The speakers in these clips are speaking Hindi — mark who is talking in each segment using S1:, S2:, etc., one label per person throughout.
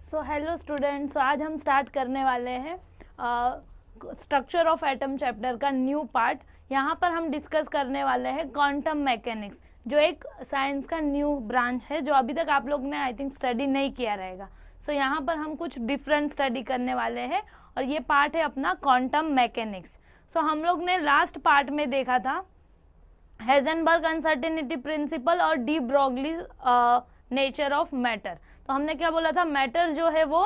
S1: सो हेलो स्टूडेंट्स, आज हम स्टार्ट करने वाले हैं स्ट्रक्चर ऑफ एटम चैप्टर का न्यू पार्ट। यहाँ पर हम डिस्कस करने वाले हैं क्वांटम मैकेनिक्स, जो एक साइंस का न्यू ब्रांच है जो अभी तक आप लोग ने आई थिंक स्टडी नहीं किया रहेगा। सो यहाँ पर हम कुछ डिफरेंट स्टडी करने वाले हैं और ये पार्ट है अपना क्वांटम मैकेनिक्स। सो हम लोग ने लास्ट पार्ट में देखा था हेजनबर्ग अनसर्टेनिटी प्रिंसिपल और de Broglie nature of matter. तो हमने क्या बोला था, मैटर जो है वो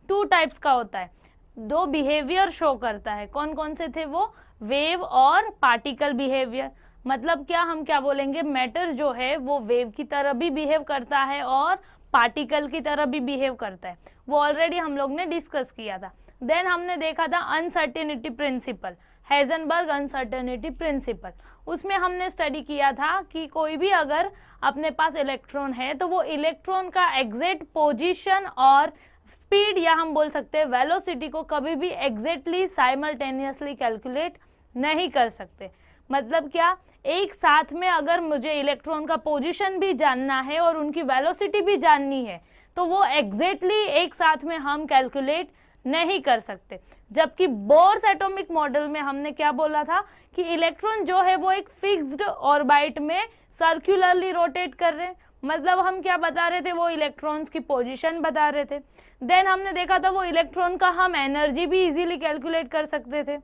S1: टू टाइप्स का होता है, दो बिहेवियर शो करता है। कौन कौन से थे वो? वेव और पार्टिकल बिहेवियर। मतलब क्या, हम क्या बोलेंगे, मैटर जो है वो वेव की तरह भी बिहेव करता है और पार्टिकल की तरह भी बिहेव करता है। वो ऑलरेडी हम लोग ने डिस्कस किया था। देन हमने देखा था uncertainty principle, Heisenberg uncertainty principle. उसमें हमने स्टडी किया था कि कोई भी अगर अपने पास इलेक्ट्रॉन है तो वो इलेक्ट्रॉन का एग्जैक्ट पोजीशन और स्पीड या हम बोल सकते हैं वेलोसिटी को कभी भी एग्जैक्टली साइमल्टेनियसली कैलकुलेट नहीं कर सकते। मतलब क्या, एक साथ में अगर मुझे इलेक्ट्रॉन का पोजीशन भी जानना है और उनकी वेलोसिटी भी जाननी है तो वो एग्जैक्टली एक साथ में हम कैलकुलेट नहीं कर सकते। जबकि बोर्स एटॉमिक मॉडल में हमने क्या बोला था कि इलेक्ट्रॉन जो है वो एक फिक्स्ड ऑर्बिट में सर्कुलरली रोटेट कर रहे हैं। मतलब हम क्या बता रहे थे, वो इलेक्ट्रॉन्स की पोजीशन बता रहे थे। देन हमने देखा था वो इलेक्ट्रॉन का हम एनर्जी भी इजीली कैलकुलेट कर सकते थे।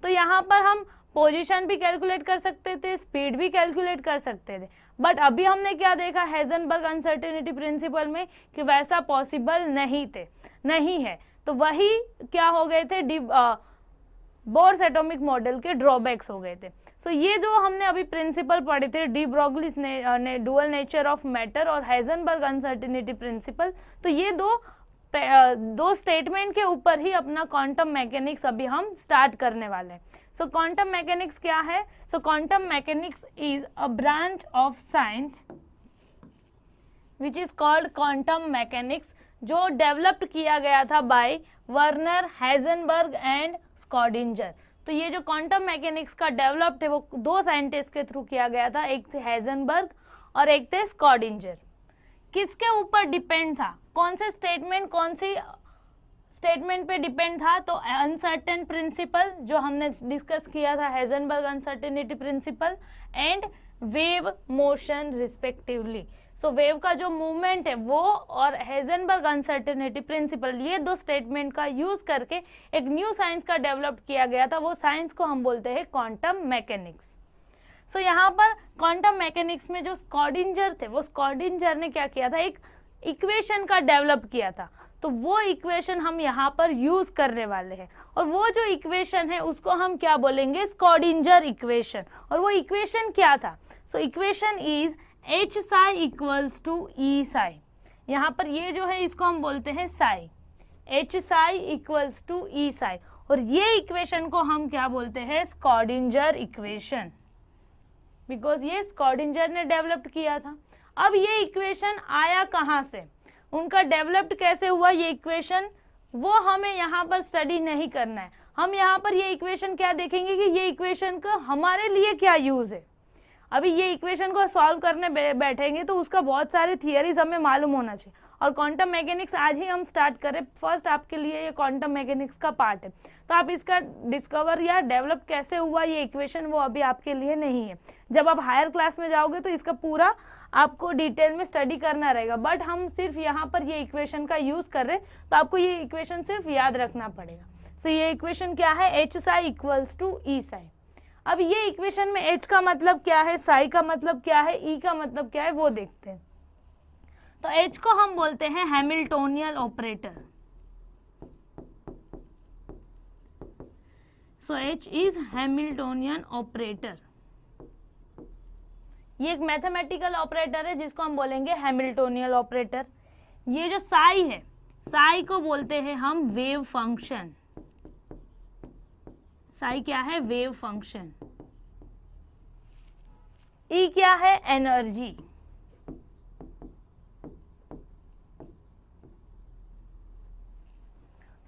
S1: तो यहाँ पर हम पोजीशन भी कैलकुलेट कर सकते थे, स्पीड भी कैलकुलेट कर सकते थे। बट अभी हमने क्या देखा हेजनबर्ग अनसर्टेनिटी प्रिंसिपल में कि वैसा पॉसिबल नहीं है। तो वही क्या हो गए थे, बोर्स एटॉमिक मॉडल के ड्रॉबैक्स हो गए थे। सो ये जो हमने अभी प्रिंसिपल पढ़े थे, डी ब्रोगलीज ने डुअल नेचर ऑफ मैटर और हेजनबर्ग अनसर्टेनिटी प्रिंसिपल, तो ये दो स्टेटमेंट के ऊपर ही अपना क्वांटम मैकेनिक्स अभी हम स्टार्ट करने वाले हैं। सो क्वांटम मैकेनिक्स क्या है? सो quantum mechanics is a branch of science which is called quantum mechanics, जो डेवलप्ड किया गया था बाय वर्नर हेजनबर्ग एंड स्कॉडिंजर। तो ये जो क्वांटम मैकेनिक्स का डेवलप्ड है वो दो साइंटिस्ट के थ्रू किया गया था, एक थे हेजनबर्ग और एक थे स्कॉडिंजर। किसके ऊपर डिपेंड था, कौन सी स्टेटमेंट पे डिपेंड था? तो अनसर्टेन प्रिंसिपल जो हमने डिस्कस किया था, Heisenberg uncertainty principle and wave motion respectively. So wave का जो मूवमेंट है वो और हेजनबर्ग अनसर्टेनिटी प्रिंसिपल, ये दो स्टेटमेंट का यूज करके एक न्यू साइंस का डेवलप किया गया था। वो साइंस को हम बोलते हैं क्वांटम मैकेनिक्स। सो यहाँ पर क्वांटम मैकेनिक्स में जो स्कॉडिंजर थे, वो स्कॉडिंजर ने क्या किया था, एक इक्वेशन का डेवलप किया था। तो वो इक्वेशन हम यहाँ पर यूज करने वाले हैं और वो जो इक्वेशन है उसको हम क्या बोलेंगे, स्कॉडिंजर इक्वेशन। और वो इक्वेशन क्या था? So equation is H psi equals to E psi। यहाँ पर ये जो है इसको हम बोलते हैं psi, H psi equals to E psi। और ये इक्वेशन को हम क्या बोलते हैं, स्कॉडिंजर इक्वेशन, बिकॉज ये स्कॉडिंजर ने डेवलप्ड किया था। अब ये इक्वेशन आया कहाँ से, उनका डेवलप्ड कैसे हुआ ये इक्वेशन, वो हमें यहाँ पर स्टडी नहीं करना है। हम यहाँ पर ये इक्वेशन क्या देखेंगे कि ये इक्वेशन का हमारे लिए क्या यूज है। अभी ये इक्वेशन को सॉल्व करने बैठेंगे तो उसका बहुत सारे थियरीज हमें मालूम होना चाहिए। और क्वांटम मैकेनिक्स आज ही हम स्टार्ट करें, फर्स्ट आपके लिए ये क्वांटम मैकेनिक्स का पार्ट है। तो आप इसका डिस्कवर या डेवलप कैसे हुआ ये इक्वेशन, वो अभी आपके लिए नहीं है। जब आप हायर क्लास में जाओगे तो इसका पूरा आपको डिटेल में स्टडी करना रहेगा। बट हम सिर्फ यहाँ पर ये इक्वेशन का यूज कर रहे हैं, तो आपको ये इक्वेशन सिर्फ याद रखना पड़ेगा। सो ये इक्वेशन क्या है, H psi equals to E psi। अब ये इक्वेशन में H का मतलब क्या है, साई का मतलब क्या है, E का मतलब क्या है, वो देखते हैं। तो H को हम बोलते हैं Hamiltonian operator. So H is Hamiltonian operator. ये एक मैथमेटिकल ऑपरेटर है जिसको हम बोलेंगे हैमिल्टोनियन ऑपरेटर। ये जो साई है, साई को बोलते हैं हम वेव फंक्शन। साई क्या है, वेव फंक्शन। ई क्या है, एनर्जी।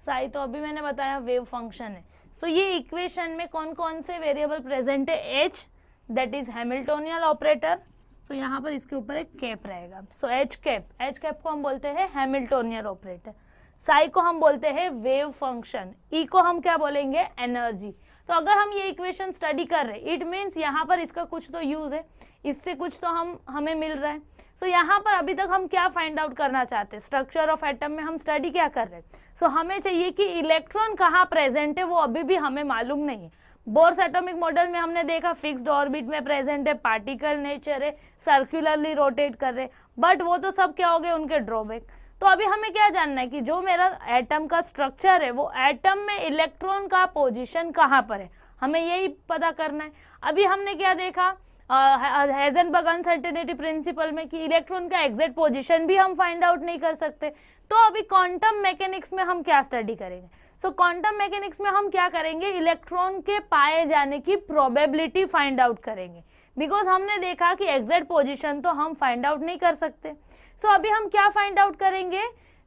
S1: साई तो अभी मैंने बताया वेव फंक्शन है। सो ये इक्वेशन में कौन कौन से वेरिएबल प्रेजेंट है, H that is Hamiltonian operator. So यहाँ पर इसके ऊपर एक कैप रहेगा, सो एच कैप को हम बोलते हैं हैमिल्टोनियन ऑपरेटर। साई को हम बोलते हैं वेव फंक्शन, ई को हम क्या बोलेंगे, एनर्जी। तो अगर हम ये इक्वेशन स्टडी कर रहे हैं, इट मीन्स यहाँ पर इसका कुछ तो यूज है, इससे कुछ तो हमें मिल रहा है। सो यहाँ पर अभी तक हम क्या फाइंड आउट करना चाहते हैं, स्ट्रक्चर ऑफ एटम में हम स्टडी क्या कर रहे हैं। सो हमें चाहिए कि इलेक्ट्रॉन कहाँ प्रेजेंट है, वो अभी भी हमें मालूम नहीं है। बोर्स एटॉमिक मॉडल में हमने देखा फिक्स्ड ऑर्बिट में प्रेजेंट है, पार्टिकल नेचर है, सर्कुलरली रोटेट कर रहे, बट वो तो सब क्या हो गए, उनके ड्रॉबैक। तो अभी हमें क्या जानना है कि जो मेरा एटम का स्ट्रक्चर है, वो एटम में इलेक्ट्रॉन का पोजीशन कहाँ पर है, हमें यही पता करना है। अभी हमने क्या देखा हाइजेनबर्ग अनसर्टेनिटी प्रिंसिपल में कि इलेक्ट्रॉन का एग्जैक्ट पोजीशन भी हम फाइंड आउट नहीं कर सकते। तो अभी क्वांटम मैकेनिक्स में हम क्या स्टडी करेंगे। सो क्वांटम मैकेनिक्स में हम क्या करेंगे, इलेक्ट्रॉन के पाए जाने की प्रोबेबिलिटी फाइंड आउट करेंगे, बिकॉज हमने देखा कि एग्जैक्ट पोजीशन तो हम फाइंड आउट नहीं कर सकते। सो अभी हम क्या फाइंड आउट करेंगे,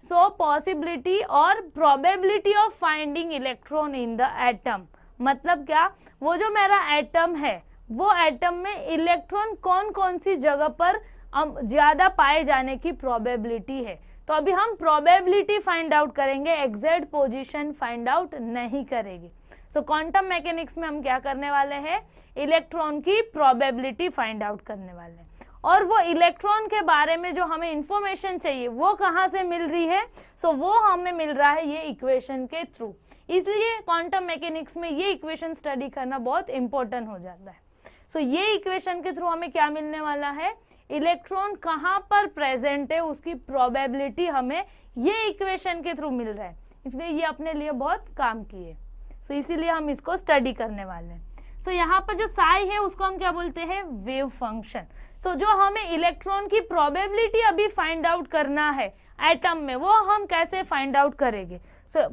S1: सो पॉसिबिलिटी और probability of finding electron in the atom. मतलब क्या, वो जो मेरा एटम है, वो एटम में इलेक्ट्रॉन कौन कौन सी जगह पर ज्यादा पाए जाने की प्रोबेबिलिटी है। तो अभी हम प्रोबेबिलिटी फाइंड आउट करेंगे, एग्जैक्ट पोजीशन फाइंड आउट नहीं करेंगे। सो क्वांटम मैकेनिक्स में हम क्या करने वाले हैं, इलेक्ट्रॉन की प्रोबेबिलिटी फाइंड आउट करने वाले हैं। और वो इलेक्ट्रॉन के बारे में जो हमें इंफॉर्मेशन चाहिए वो कहाँ से मिल रही है, सो वो हमें मिल रहा है ये इक्वेशन के थ्रू। इसलिए क्वांटम मैकेनिक्स में ये इक्वेशन स्टडी करना बहुत इंपॉर्टेंट हो जाता है। सो ये इक्वेशन के थ्रू हमें क्या मिलने वाला है, इलेक्ट्रॉन कहाँ पर प्रेजेंट है उसकी प्रोबेबिलिटी हमें ये इक्वेशन के थ्रू मिल रहा है। इसलिए ये अपने लिए बहुत काम की है। सो इसीलिए हम इसको स्टडी करने वाले हैं। सो यहाँ पर जो साई है उसको हम क्या बोलते हैं, वेव फंक्शन। सो जो हमें इलेक्ट्रॉन की प्रोबेबिलिटी अभी फाइंड आउट करना है एटम में, वो हम कैसे फाइंड आउट करेंगे। सो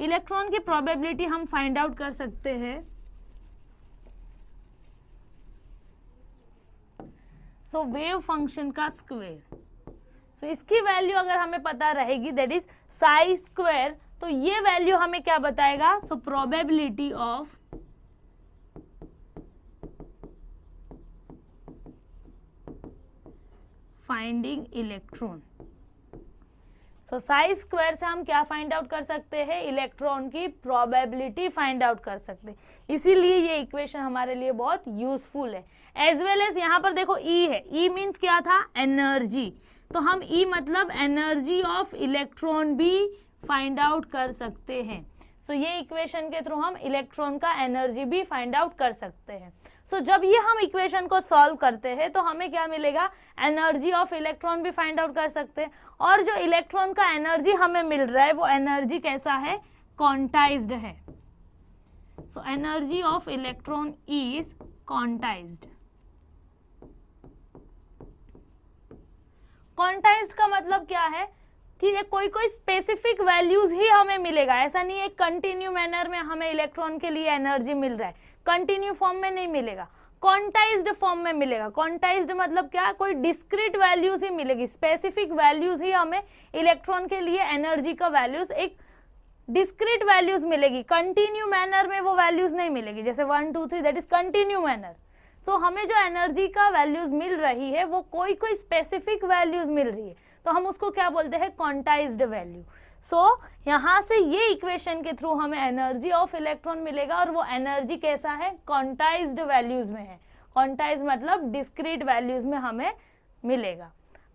S1: इलेक्ट्रॉन की प्रोबेबिलिटी हम फाइंड आउट कर सकते हैं। सो वेव फंक्शन का स्क्वायर, सो इसकी वैल्यू अगर हमें पता रहेगी, दैट इज साई स्क्वायर, तो ये वैल्यू हमें क्या बताएगा, so probability of finding electron. So Sai square से हम क्या फाइंड आउट कर सकते हैं, इलेक्ट्रॉन की प्रोबेबिलिटी फाइंड आउट कर सकते हैं। इसीलिए ये इक्वेशन हमारे लिए बहुत यूजफुल है। एज वेल एज यहाँ पर देखो ई है, ई मीन्स क्या था, एनर्जी। तो हम ई मतलब एनर्जी ऑफ इलेक्ट्रॉन भी फाइंड आउट कर सकते हैं। सो ये इक्वेशन के थ्रू हम इलेक्ट्रॉन का एनर्जी भी फाइंड आउट कर सकते हैं। सो जब ये हम इक्वेशन को सॉल्व करते हैं तो हमें क्या मिलेगा, एनर्जी ऑफ इलेक्ट्रॉन भी फाइंड आउट कर सकते हैं। और जो इलेक्ट्रॉन का एनर्जी हमें मिल रहा है वो एनर्जी कैसा है, क्वांटाइज्ड है। So energy of electron is quantized. Quantized का मतलब क्या है कि कोई कोई स्पेसिफिक वैल्यूज ही हमें मिलेगा, ऐसा नहीं है कंटिन्यू मैनर में हमें इलेक्ट्रॉन के लिए एनर्जी मिल रहा है, कंटिन्यू फॉर्म में नहीं मिलेगा, क्वांटाइज्ड फॉर्म में मिलेगा। क्वांटाइज्ड मतलब क्या, कोई डिस्क्रीट वैल्यूज ही मिलेगी, स्पेसिफिक वैल्यूज ही हमें इलेक्ट्रॉन के लिए एनर्जी का वैल्यूज एक डिस्क्रीट वैल्यूज मिलेगी, कंटिन्यू मैनर में वो वैल्यूज नहीं मिलेगी। जैसे 1 2 3 दैट इज कंटिन्यू मैनर। सो हमें जो एनर्जी का वैल्यूज मिल रही है वो कोई कोई स्पेसिफिक वैल्यूज मिल रही है, तो हम उसको क्या बोलते हैं, क्वांटाइज्ड वैल्यू। सो यहाँ से ये इक्वेशन के थ्रू हमें एनर्जी ऑफ इलेक्ट्रॉन मिलेगा और वो एनर्जी कैसा है, क्वांटाइज्ड वैल्यूज में है। क्वांटाइज्ड मतलब डिस्क्रीट वैल्यूज में हमें मिलेगा।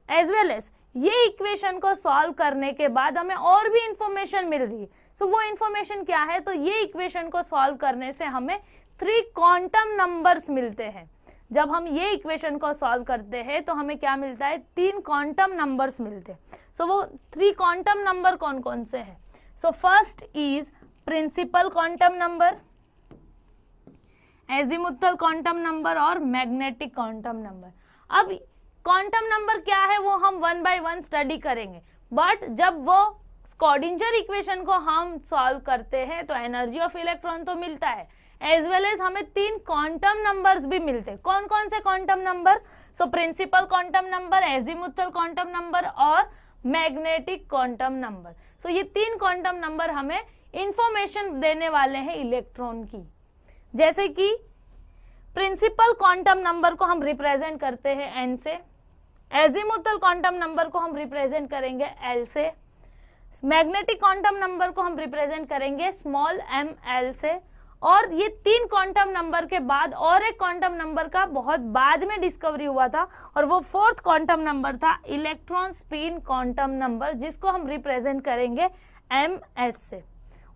S1: एज वेल एज ये इक्वेशन को सॉल्व करने के बाद हमें और भी इंफॉर्मेशन मिल रही है। सो वो इंफॉर्मेशन क्या है, तो ये इक्वेशन को सॉल्व करने से हमें 3 क्वांटम नंबर्स मिलते हैं। जब हम ये इक्वेशन को सॉल्व करते हैं तो हमें क्या मिलता है, 3 क्वांटम नंबर्स मिलते हैं। सो वो 3 क्वांटम नंबर कौन कौन से हैं, so first is principal quantum number, azimuthal quantum number और मैग्नेटिक क्वांटम नंबर। अब क्वांटम नंबर क्या है वो हम 1 by 1 स्टडी करेंगे, बट जब वो स्क्रोडिंजर इक्वेशन को हम सॉल्व करते हैं तो एनर्जी ऑफ इलेक्ट्रॉन तो मिलता है, एज वेल एज हमें 3 क्वांटम नंबर्स भी मिलते हैं। कौन कौन से quantum number, so principal quantum number, azimuthal quantum number और मैग्नेटिक क्वांटम नंबर। सो ये 3 क्वांटम नंबर हमें इंफॉर्मेशन देने वाले हैं इलेक्ट्रॉन की। जैसे कि प्रिंसिपल क्वांटम नंबर को हम रिप्रेजेंट करते हैं n से, एजीमुथल क्वांटम नंबर को हम रिप्रेजेंट करेंगे L से, मैग्नेटिक क्वांटम नंबर को हम रिप्रेजेंट करेंगे स्मॉल ml से। और ये 3 क्वांटम नंबर के बाद और एक क्वांटम नंबर का बहुत बाद में डिस्कवरी हुआ था, और वो 4th क्वांटम नंबर था इलेक्ट्रॉन स्पिन क्वांटम नंबर, जिसको हम रिप्रेजेंट करेंगे ms से।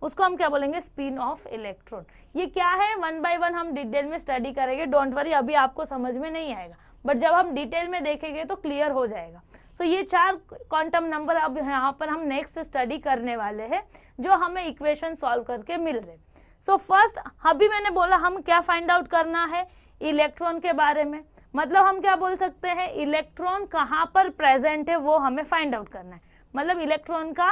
S1: उसको हम क्या बोलेंगे, स्पिन ऑफ इलेक्ट्रॉन। ये क्या है, 1 बाय 1 हम डिटेल में स्टडी करेंगे, डोंट वरी, अभी आपको समझ में नहीं आएगा, बट जब हम डिटेल में देखेंगे तो क्लियर हो जाएगा। सो ये 4 क्वांटम नंबर अब यहाँ पर हम नेक्स्ट स्टडी करने वाले हैं, जो हमें इक्वेशन सॉल्व करके मिल रहे। सो फर्स्ट अभी मैंने बोला हम क्या फाइंड आउट करना है, इलेक्ट्रॉन के बारे में। मतलब हम क्या बोल सकते हैं, इलेक्ट्रॉन कहाँ पर प्रेजेंट है वो हमें फाइंड आउट करना है, मतलब इलेक्ट्रॉन का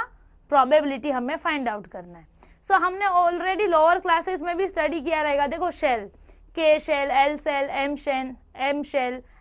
S1: प्रोबेबिलिटी हमें फाइंड आउट करना है। सो हमने ऑलरेडी लोअर क्लासेस में भी स्टडी किया रहेगा, देखो shell, K shell, L shell, M shell,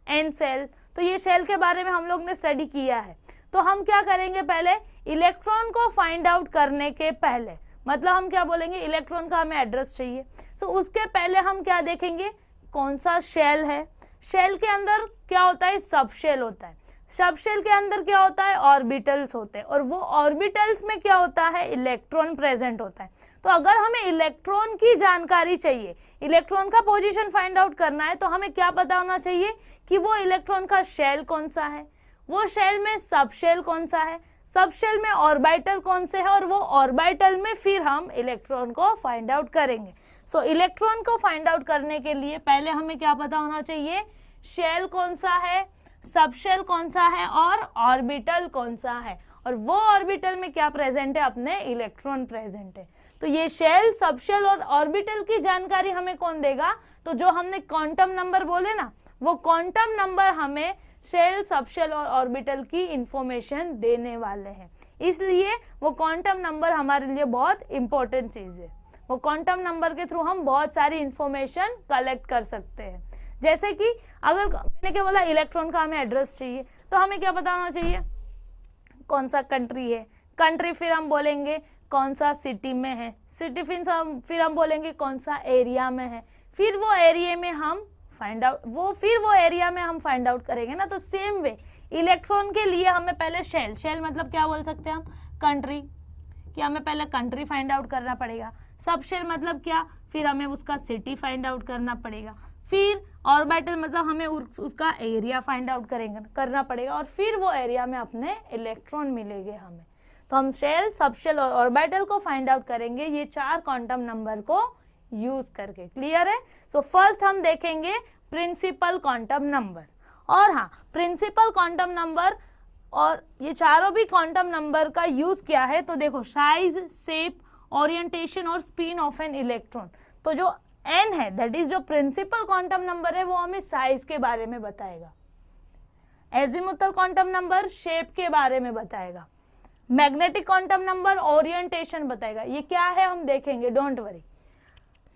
S1: N shell, तो ये शेल के बारे में हम लोग ने स्टडी किया है। तो हम क्या करेंगे, पहले इलेक्ट्रॉन को फाइंड आउट करने के पहले, मतलब हम क्या बोलेंगे, इलेक्ट्रॉन का हमें एड्रेस चाहिए। सो उसके पहले हम क्या देखेंगे, कौन सा शेल है, शेल के अंदर क्या होता है, सब शेल होता है, सब शेल के अंदर क्या होता है, ऑर्बिटल्स होते हैं, और वो ऑर्बिटल्स में क्या होता है, इलेक्ट्रॉन प्रेजेंट होता है। तो अगर हमें इलेक्ट्रॉन की जानकारी चाहिए, इलेक्ट्रॉन का पोजीशन फाइंड आउट करना है, तो हमें क्या पता होना चाहिए कि वो इलेक्ट्रॉन का शेल कौन सा है, वो शेल में सब शेल कौन सा है, सब शेल में ऑर्बिटल कौन से है, और वो ऑर्बिटल में फिर हम इलेक्ट्रॉन को फाइंड आउट करेंगे। सो इलेक्ट्रॉन को फाइंड आउट करने के लिए पहले हमें क्या पता होना चाहिए, शेल कौन सा है, सब शेल कौन सा है, और ऑर्बिटल कौन सा है, और वो ऑर्बिटल में क्या प्रेजेंट है, अपने इलेक्ट्रॉन प्रेजेंट है। तो ये शेल, सब शेल और ऑर्बिटल की जानकारी हमें कौन देगा, तो जो हमने क्वांटम नंबर बोले ना, वो क्वांटम नंबर हमें शेल, सब शेल और ऑर्बिटल की इंफॉर्मेशन देने वाले हैं। इसलिए वो क्वांटम नंबर हमारे लिए बहुत इंपॉर्टेंट चीज है। वो क्वांटम नंबर के थ्रू हम बहुत सारी इंफॉर्मेशन कलेक्ट कर सकते हैं। जैसे कि अगर मैंने क्या बोला, इलेक्ट्रॉन का हमें एड्रेस चाहिए, तो हमें क्या पता होना चाहिए, कौन सा कंट्री है, कंट्री फिर हम बोलेंगे कौन सा सिटी में है, सिटी फिर हम बोलेंगे कौन सा एरिया में है, फिर वो एरिया में हम फाइंड आउट, वो एरिया में हम फाइंड आउट करेंगे ना। तो सेम वे इलेक्ट्रॉन के लिए हमें पहले शेल, शेल मतलब क्या बोल सकते हैं हम, कंट्री, कि हमें पहले कंट्री फाइंड आउट करना पड़ेगा। सब शेल मतलब क्या, फिर हमें उसका सिटी फाइंड आउट करना पड़ेगा। फिर ऑर्बिटल मतलब हमें उसका एरिया फाइंड आउट करना पड़ेगा, और फिर वो एरिया में अपने इलेक्ट्रॉन मिलेंगे हमें। तो हम शेल, सब शेल और ऑर्बिटल को फाइंड आउट करेंगे ये 4 क्वांटम नंबर को यूज करके। क्लियर है? सो फर्स्ट हम देखेंगे प्रिंसिपल क्वांटम नंबर। और हाँ, प्रिंसिपल क्वांटम नंबर और ये चारों भी क्वांटम नंबर का यूज क्या है, तो देखो साइज, शेप, ओरिएंटेशन और स्पिन ऑफ एन इलेक्ट्रॉन। तो जो n है, दैट इज जो प्रिंसिपल क्वांटम नंबर है, वो हमें साइज के बारे में बताएगा। एजीमुथल क्वांटम नंबर शेप के बारे में बताएगा। मैग्नेटिक क्वांटम नंबर ओरिएंटेशन बताएगा। ये क्या है हम देखेंगे, don't worry.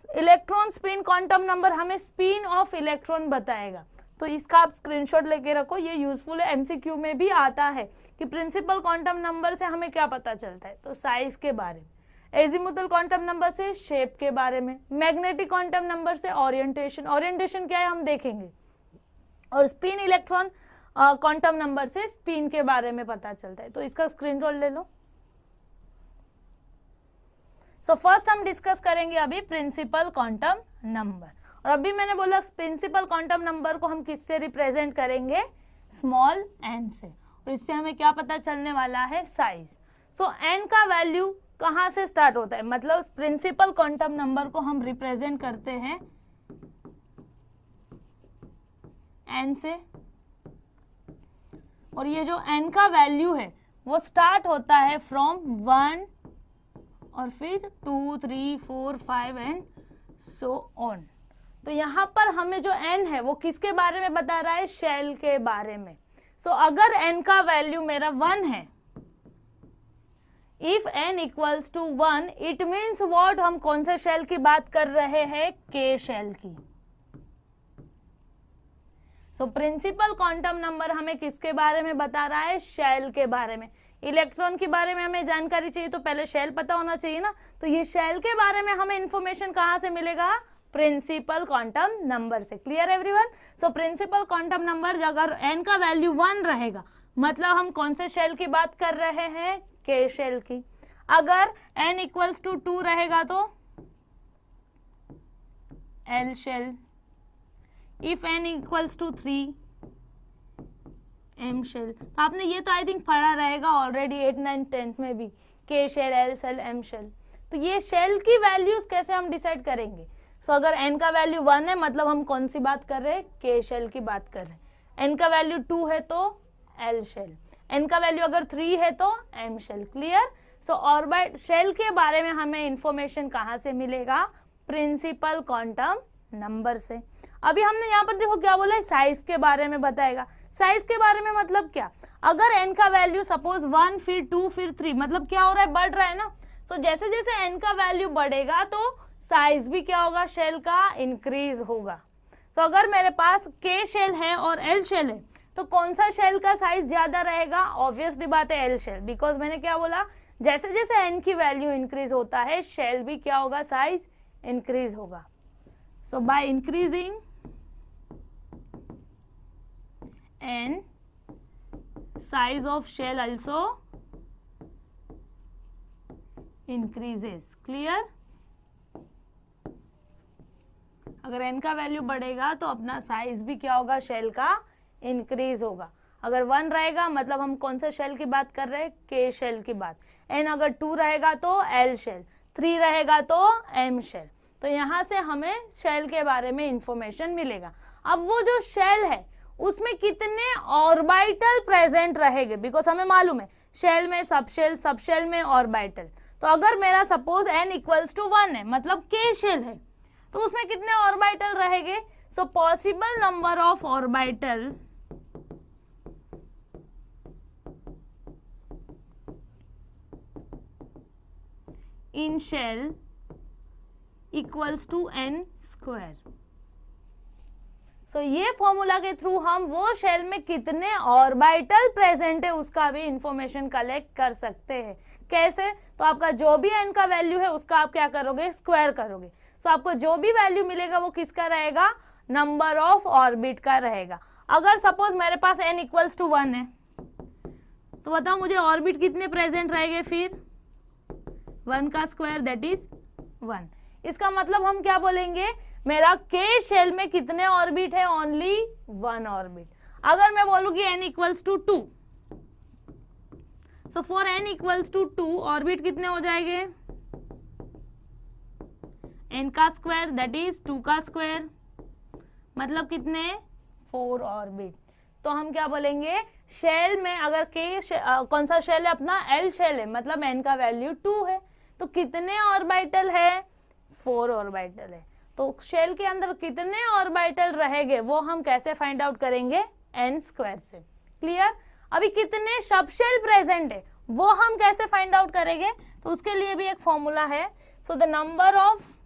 S1: Electron spin quantum number हमें स्पिन ऑफ इलेक्ट्रॉन बताएगा। तो इसका आप स्क्रीनशॉट लेके रखो, ये यूजफुल है, एमसीक्यू में भी आता है कि प्रिंसिपल क्वांटम नंबर से हमें क्या पता चलता है, तो साइज के बारे में। एजीमुथल क्वांटम नंबर से शेप के बारे में। मैग्नेटिक क्वांटम नंबर से ओरिएंटेशन, ओरिएंटेशन क्या है हम देखेंगे। और स्पिन इलेक्ट्रॉन क्वांटम नंबर से स्पिन के बारे में पता चलता है। तो इसका स्क्रीनशॉट ले लो। सो फर्स्ट हम डिस्कस करेंगे अभी प्रिंसिपल क्वांटम नंबर। और अभी मैंने बोला प्रिंसिपल क्वांटम नंबर को हम किससे रिप्रेजेंट करेंगे, स्मॉल n से। और इससे हमें क्या पता चलने वाला है, साइज। सो n का वैल्यू कहाँ से स्टार्ट होता है, मतलब प्रिंसिपल क्वांटम नंबर को हम रिप्रेजेंट करते हैं n से। और ये जो n का वैल्यू है वो स्टार्ट होता है फ्रॉम 1 और फिर 2, 3, 4, 5 एंड सो ऑन। तो यहाँ पर हमें जो n है वो किसके बारे में बता रहा है, शेल के बारे में। सो अगर n का वैल्यू मेरा 1 है, if n equals to 1, it means what, हम कौन से शेल की बात कर रहे हैं, के शेल की। सो प्रिंसिपल क्वांटम नंबर हमें किसके बारे में बता रहा है, शेल के बारे में। इलेक्ट्रॉन के बारे में हमें जानकारी चाहिए तो पहले शेल पता होना चाहिए ना। तो ये शेल के बारे में हमें इंफॉर्मेशन कहाँ से मिलेगा, प्रिंसिपल क्वांटम नंबर से। Clear everyone? So principal quantum number अगर n का वैल्यू 1 रहेगा, मतलब हम कौन से शेल की बात कर रहे हैं, के शेल की। अगर n इक्वल्स टू 2 रहेगा तो L shell, if n equals to 3 M shell. तो आपने ये तो आई थिंक पढ़ा रहेगा ऑलरेडी 8, 9, 10 में भी, K shell, L shell, M shell. तो ये शेल की वैल्यूज कैसे हम डिसाइड करेंगे? सो अगर n का वैल्यू 1 है मतलब हम कौन सी बात कर रहे हैं? के शेल की बात कर रहे हैं। n का वैल्यू 2 है तो एल शेल, n का वैल्यू अगर 3 है तो एम शेल। क्लियर? सो ऑर्बिट शेल के बारे में हमें इंफॉर्मेशन कहाँ से मिलेगा? प्रिंसिपल क्वांटम नंबर से। अभी हमने यहाँ पर देखो क्या बोला है, साइज के बारे में बताएगा। साइज के बारे में मतलब क्या? अगर n का वैल्यू सपोज 1 फिर 2 फिर 3, मतलब क्या हो रहा है? बढ़ रहा है ना। तो जैसे जैसे n का वैल्यू बढ़ेगा तो साइज भी क्या होगा? शेल का इंक्रीज होगा। तो अगर मेरे पास k शेल है और l शेल है तो कौन सा शेल का साइज ज्यादा रहेगा? ऑब्वियसली बात है l शेल, बिकॉज मैंने क्या बोला, जैसे जैसे n की वैल्यू इंक्रीज होता है शेल भी क्या होगा? साइज इंक्रीज होगा। So by increasing n, size of shell also increases. Clear? अगर n का वैल्यू बढ़ेगा तो अपना साइज भी क्या होगा? शेल का इंक्रीज होगा। अगर 1 रहेगा मतलब हम कौन से शेल की बात कर रहे हैं? के शेल की बात। n अगर 2 रहेगा तो एल शेल, 3 रहेगा तो एम शेल। तो यहाँ से हमें शेल के बारे में इंफॉर्मेशन मिलेगा। अब वो जो शेल है उसमें कितने ऑर्बिटल प्रेजेंट रहेंगे? बिकॉज हमें मालूम है शेल में सबशेल, सबशेल में ऑर्बिटल। तो अगर मेरा सपोज n इक्वल्स टू 1 है मतलब के शेल है तो उसमें कितने ऑर्बिटल रहेंगे? So possible number of orbital in shell equals to n square. So ये फॉर्मूला के थ्रू हम वो शेल में कितने ऑर्बिटल प्रेजेंट है उसका भी इंफॉर्मेशन कलेक्ट कर सकते हैं। कैसे? तो आपका जो भी n का वैल्यू है उसका आप क्या करोगे? स्क्वायर करोगे। सो आपको जो भी वैल्यू मिलेगा वो किसका रहेगा? नंबर ऑफ ऑर्बिट का रहेगा। अगर सपोज मेरे पास n इक्वल्स टू 1 है तो बताओ मुझे ऑर्बिट कितने प्रेजेंट रहेंगे? फिर 1 का स्क्वायर दैट इज 1। इसका मतलब हम क्या बोलेंगे? मेरा के शेल में कितने ऑर्बिट है? Only 1 orbit. अगर मैं बोलूंगी n equals to 2, so for n equals to 2 orbit कितने हो जाएंगे? n का स्क्वायर दैट इज 2 का स्क्वायर, मतलब कितने? 4 ऑर्बिट। तो हम क्या बोलेंगे? शेल में अगर कौन सा शेल है? अपना एल शेल है, मतलब n का वैल्यू 2 है तो कितने ऑर्बिटल है? 4 ऑर्बिटल है। तो शेल के अंदर कितने ऑर्बिटल रहेंगे वो हम कैसे फाइंड आउट करेंगे? n स्क्वायर से। क्लियर? अभी कितने सबशेल प्रेजेंट है वो हम कैसे फाइंड आउट करेंगे? तो उसके लिए भी एक फॉर्मूला है। So the number of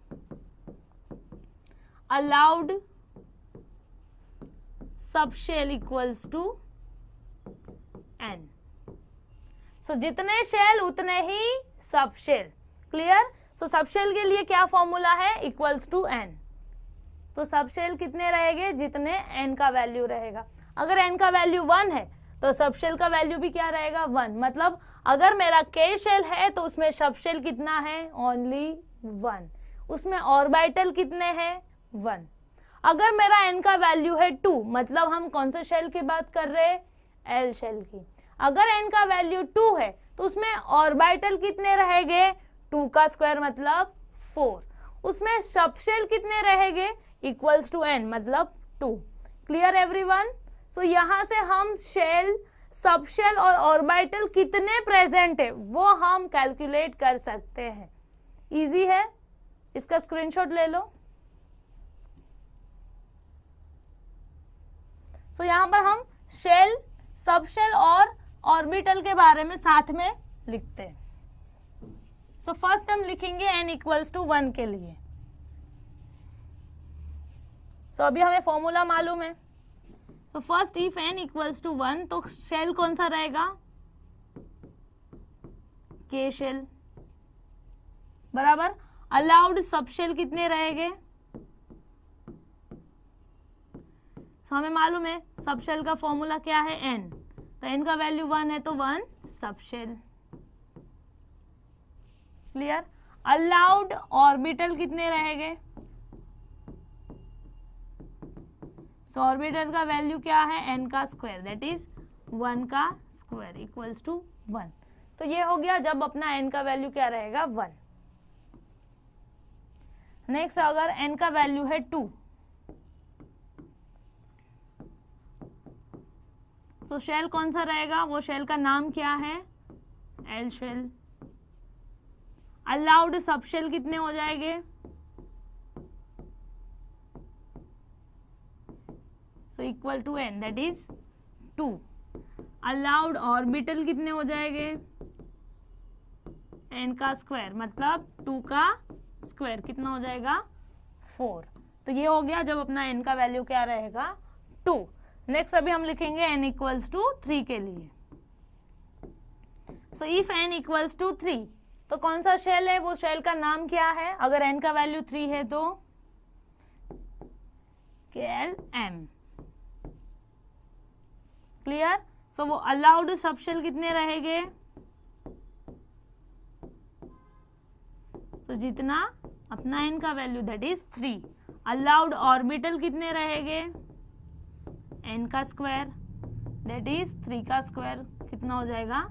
S1: allowed subshell equals to n। So जितने शेल उतने ही सबशेल। क्लियर? सो सबशेल के लिए क्या फॉर्मूला है? Equals to n। तो सबशेल कितने रहेंगे? जितने n का वैल्यू रहेगा। अगर n का वैल्यू 1 है तो सबशेल का वैल्यू भी क्या रहेगा? 1। मतलब अगर मेरा के शेल है तो उसमें सबशेल कितना है? ओनली 1। उसमें ऑर्बिटल कितने हैं? 1। अगर मेरा n का वैल्यू है 2 मतलब हम कौन से शेल की बात कर रहे हैं? एल शेल की। अगर n का वैल्यू 2 है तो उसमें ऑर्बिटल कितने रहेंगे? 2 का स्क्वायर मतलब 4। उसमें सबशेल कितने रहेंगे? इक्वल्स टू n मतलब 2। Clear everyone? सो यहाँ से हम शेल, सबशेल और ऑर्बिटल कितने प्रेजेंट है वो हम कैलकुलेट कर सकते हैं। इजी है, इसका स्क्रीनशॉट ले लो। सो यहाँ पर हम शेल, सबशेल और ऑर्बिटल के बारे में साथ में लिखते हैं। सो फर्स्ट हम लिखेंगे n इक्वल्स टू 1 के लिए। सो अभी हमें फॉर्मूला मालूम है। So first if n equals to 1 तो शेल कौन सा रहेगा? के शेल बराबर। अलाउड सबशेल कितने रहेंगे? तो हमें मालूम है सबशेल का फॉर्मूला क्या है? n। तो n का वैल्यू 1 है तो 1 सबशेल। क्लियर। अलाउड ऑर्बिटल कितने रहेंगे? सो ऑर्बिटल का वैल्यू क्या है? n का स्क्वायर, दैट इज 1 का स्क्वायर इक्वल्स टू 1। तो ये हो गया जब अपना n का वैल्यू क्या रहेगा? 1। नेक्स्ट, अगर n का वैल्यू है 2, तो शेल कौन सा रहेगा? वो शेल का नाम क्या है? L shell. Allowed subshell कितने हो जाएंगे? So equal to n, that is 2। Allowed orbital कितने हो जाएंगे? n का स्क्वायर मतलब 2 का स्क्वायर कितना हो जाएगा? 4। तो ये हो गया जब अपना n का वैल्यू क्या रहेगा? 2। नेक्स्ट अभी हम लिखेंगे n इक्वल्स टू 3 के लिए। So if n equals to 3, तो कौन सा शेल है? वो शेल का नाम क्या है? अगर n का वैल्यू 3 है तो KLM। क्लियर। सो वो अलाउड सब शेल कितने रहेंगे? तो जितना अपना n का value that is 3। Allowed orbital कितने रहेंगे? n का स्क्वायर दैट इज 3 का स्क्वायर कितना हो जाएगा?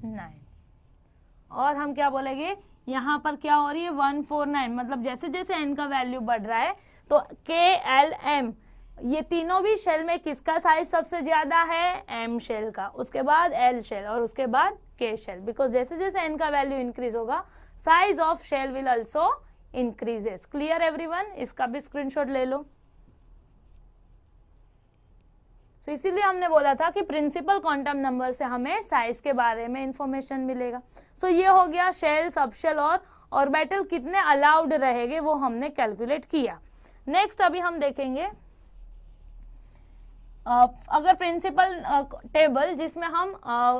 S1: 9। और हम क्या बोलेंगे? यहाँ पर क्या हो रही है? 149, मतलब जैसे जैसे n का वैल्यू बढ़ रहा है तो KLM, ये तीनों भी शेल में किसका साइज सबसे ज्यादा है? m शेल का, उसके बाद l शेल और उसके बाद k शेल। बिकॉज जैसे जैसे n का वैल्यू इंक्रीज होगा size of shell will also increases. Clear everyone? इसका भी स्क्रीनशॉट ले लो। तो इसीलिए हमने बोला था कि प्रिंसिपल क्वांटम नंबर से हमें साइज के बारे में इंफॉर्मेशन मिलेगा। सो ये हो गया शेल, सबशेल और ऑर्बिटल कितने अलाउड रहेंगे वो हमने कैलकुलेट किया। नेक्स्ट अभी हम देखेंगे अगर प्रिंसिपल टेबल जिसमें हम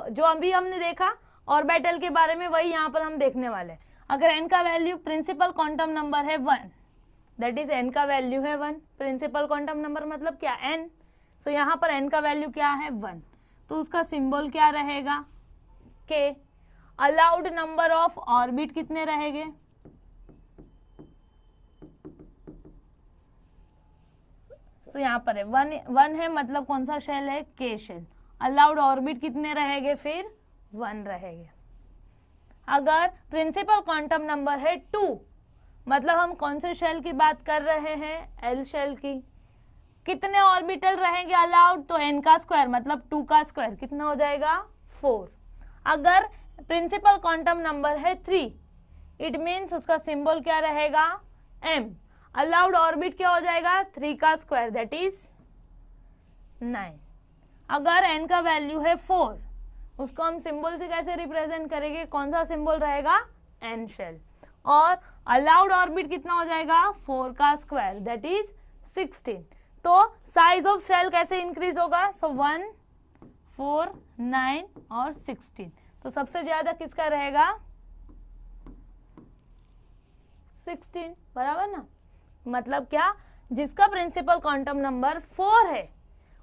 S1: जो अभी हमने देखा ऑर्बिटल के बारे में वही यहाँ पर हम देखने वाले। अगर n का वैल्यू प्रिंसिपल क्वांटम नंबर है 1, दैट इज n का वैल्यू है 1। प्रिंसिपल क्वांटम नंबर मतलब क्या? n। सो यहाँ पर n का वैल्यू क्या है? 1। तो उसका सिंबल क्या रहेगा? k। Allowed number of orbit कितने रहेंगे? सो यहाँ पर है 1 है, मतलब कौन सा शेल है? k shell. अलाउड ऑर्बिट कितने रहेंगे? फिर 1 रहेंगे। अगर प्रिंसिपल क्वांटम नंबर है 2, मतलब हम कौन से शेल की बात कर रहे हैं? l शेल की। कितने ऑर्बिटल रहेंगे अलाउड? तो n का स्क्वायर मतलब 2 का स्क्वायर कितना हो जाएगा? 4। अगर प्रिंसिपल क्वांटम नंबर है 3, इट मीन्स उसका सिंबल क्या रहेगा? m। अलाउड ऑर्बिट क्या हो जाएगा? 3 का स्क्वायर दैट इज 9। अगर n का वैल्यू है 4, उसको हम सिंबल से कैसे रिप्रेजेंट करेंगे? कौन सा सिंबल रहेगा? n shell. और अलाउड ऑर्बिट कितना हो जाएगा? 4 का स्क्वायर दैट इज 16। तो साइज ऑफ शेल कैसे इंक्रीज होगा? सो 1, 4, 9 और 16। तो सबसे ज्यादा किसका रहेगा? 16, बराबर ना। मतलब क्या? जिसका प्रिंसिपल क्वांटम नंबर 4 है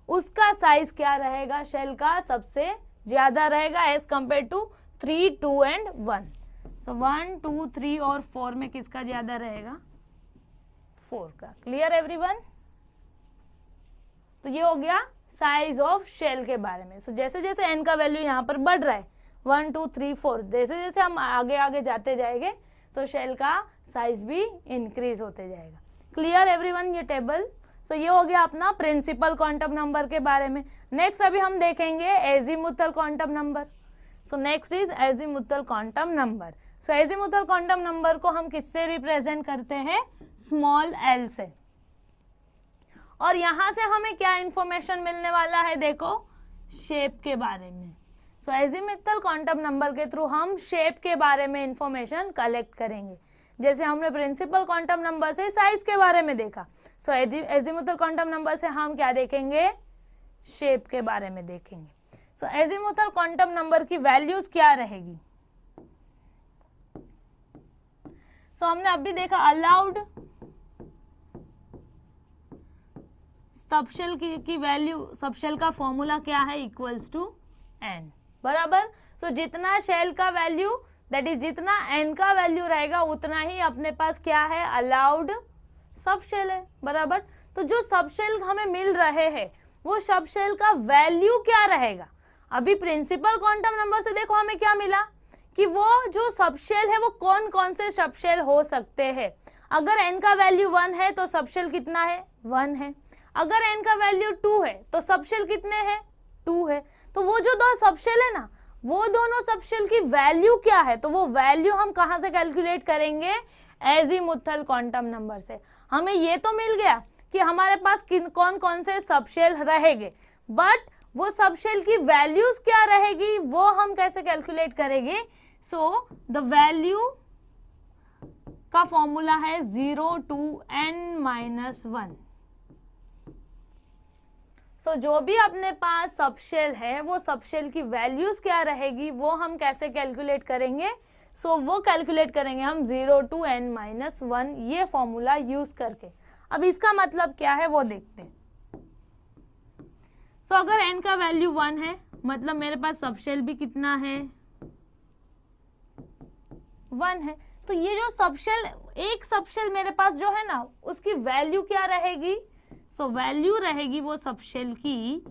S1: उसका साइज क्या रहेगा? शेल का सबसे ज्यादा रहेगा एज कंपेयर टू 3, 2 एंड 1। सो 1, 2, 3 और 4 में किसका ज्यादा रहेगा? 4 का। Clear everyone? तो ये हो गया साइज ऑफ शेल के बारे में। सो जैसे जैसे n का वैल्यू यहाँ पर बढ़ रहा है 1, 2, 3, 4, जैसे जैसे हम आगे आगे जाते जाएंगे तो शेल का साइज भी इंक्रीज होते जाएगा। क्लियर एवरीवन ये टेबल? सो ये हो गया अपना प्रिंसिपल क्वांटम नंबर के बारे में। नेक्स्ट अभी हम देखेंगे azimuthal quantum number. So next is azimuthal quantum number. So azimuthal quantum number को हम किससे रिप्रेजेंट करते हैं? स्मॉल l से। और यहां से हमें क्या इंफॉर्मेशन मिलने वाला है? देखो शेप के बारे में। सो एजीमुथल क्वांटम नंबर के थ्रू हम शेप के बारे में इंफॉर्मेशन कलेक्ट करेंगे। जैसे हमने प्रिंसिपल क्वांटम नंबर से साइज के बारे में देखा, सो एजीमुथल क्वांटम नंबर से हम क्या देखेंगे? शेप के बारे में देखेंगे। सो एजीमुथल क्वांटम नंबर की वैल्यूज क्या रहेगी? सो हमने अभी देखा अलाउड सबशेल की वैल्यू, सबशेल का फॉर्मूला क्या है? इक्वल्स टू n, बराबर। सो जितना शेल का वैल्यू दैट इज जितना n का वैल्यू रहेगा उतना ही अपने पास क्या है, अलाउड सबशेल है, बराबर। तो जो सबशेल हमें मिल रहे हैं वो सबशेल का वैल्यू क्या रहेगा। अभी प्रिंसिपल क्वांटम नंबर से देखो हमें क्या मिला कि वो जो सबशेल है वो कौन कौन से सबशेल हो सकते हैं। अगर n का वैल्यू 1 है तो सबशेल कितना है, 1 है। अगर n का वैल्यू 2 है तो सबशेल कितने हैं, 2 है। तो वो जो दो सबशेल है ना, वो दोनों सबशेल की वैल्यू क्या है, तो वो वैल्यू हम कहां से कैलकुलेट करेंगे, एजीमुथल क्वांटम नंबर से। हमें ये तो मिल गया कि हमारे पास कौन कौन से सबशेल रहेंगे, बट वो सबशेल की वैल्यूज क्या रहेगी वो हम कैसे कैलकुलेट करेंगे। सो द वैल्यू का फॉर्मूला है 0 to n-1। सो जो भी अपने पास सबशेल है वो सबशेल की वैल्यूज क्या रहेगी वो हम कैसे कैलकुलेट करेंगे। सो वो कैलकुलेट करेंगे हम 0 to n-1 ये फॉर्मूला यूज करके। अब इसका मतलब क्या है वो देखते हैं। सो अगर n का वैल्यू 1 है मतलब मेरे पास सबशेल भी कितना है, 1 है। तो ये जो सबशेल, एक सबशेल मेरे पास जो है ना उसकी वैल्यू क्या रहेगी, सो वैल्यू रहेगी वो सबशेल की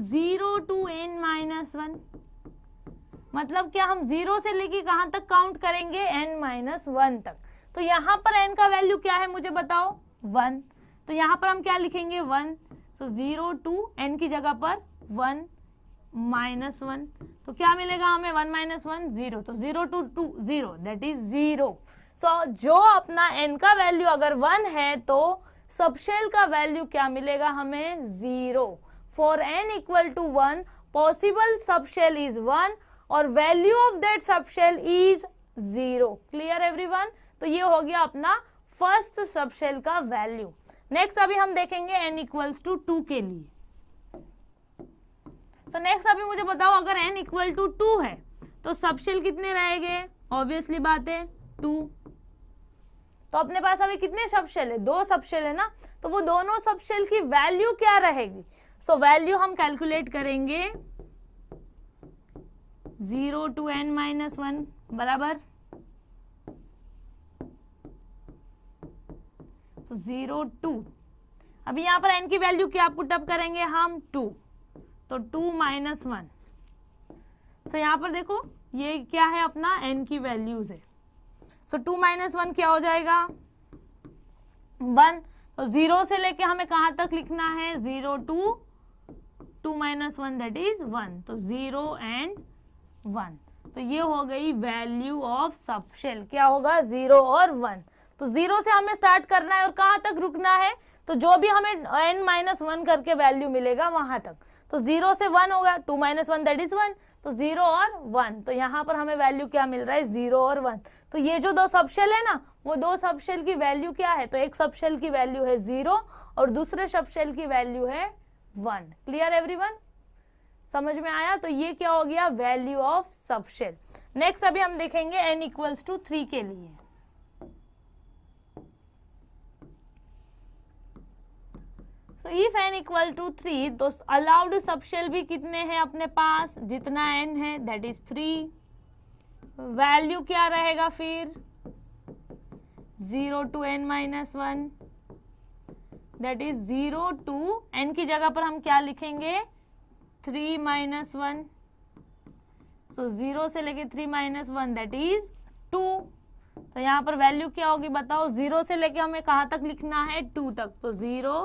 S1: 0 to n-1। मतलब क्या, हम 0 से लेके कहां तक काउंट करेंगे, n-1 तक। तो यहाँ पर n का वैल्यू क्या है मुझे बताओ, 1। तो यहाँ पर हम क्या लिखेंगे, 1। सो 0 to n की जगह पर 1 - 1, तो क्या मिलेगा हमें, 1 - 1 0। तो 0 to 2 0 दैट इज 0। सो जो अपना n का वैल्यू अगर 1 है तो सबशेल का वैल्यू क्या मिलेगा हमें, 0। For n equal to 1 possible subshell is 1 और value of that subshell is 0। Clear everyone. तो ये हो गया अपना फर्स्ट सबशेल का वैल्यू। नेक्स्ट अभी हम देखेंगे n इक्वल्स टू 2 के लिए। सो नेक्स्ट अभी मुझे बताओ, अगर n इक्वल टू 2 है तो सबशेल कितने रहेंगे, ऑब्वियसली बात है 2। तो अपने पास अभी कितने सबशेल है, 2 सबशेल है ना, तो वो दोनों सबशेल की वैल्यू क्या रहेगी। सो वैल्यू हम कैलकुलेट करेंगे 0 to n-1 बराबर, तो 0 2। अभी यहाँ पर n की वैल्यू क्या पुटअप करेंगे हम, 2, तो 2 - 1। सो यहाँ पर देखो ये क्या है अपना n की वैल्यूज है। सो 2 - 1 क्या हो जाएगा, 1। तो 0 से लेके हमें कहाँ तक लिखना है, 0 to 2 - 1 दैट इज 1। तो 0 and 1। तो ये हो गई वैल्यू ऑफ सबशेल, क्या होगा, 0 और 1। तो 0 से हमें स्टार्ट करना है और कहाँ तक रुकना है, तो जो भी हमें n-1 करके वैल्यू मिलेगा वहां तक। तो 0 से 1 होगा, 2 - 1 दैट इज 1। तो 0 और 1, तो यहाँ पर हमें वैल्यू क्या मिल रहा है, 0 और 1। तो ये जो 2 सबशेल है ना, वो 2 सबशेल की वैल्यू क्या है, तो एक सबशेल की वैल्यू है 0 और दूसरे सबशेल की वैल्यू है 1। क्लियर एवरीवन, समझ में आया। तो ये क्या हो गया, वैल्यू ऑफ सबशेल। नेक्स्ट अभी हम देखेंगे n इक्वल्स टू 3 के लिए। So if n equal to 3 तो अलाउड सबशेल भी कितने हैं अपने पास, जितना n है दैट इज 3। वैल्यू क्या रहेगा फिर, 0 to n-1 that is 0 to n की जगह पर हम क्या लिखेंगे, 3 - 1। सो 0 से लेके 3 - 1 दैट इज 2। तो यहाँ पर वैल्यू क्या होगी बताओ, 0 से लेके हमें कहाँ तक लिखना है, 2 तक। तो 0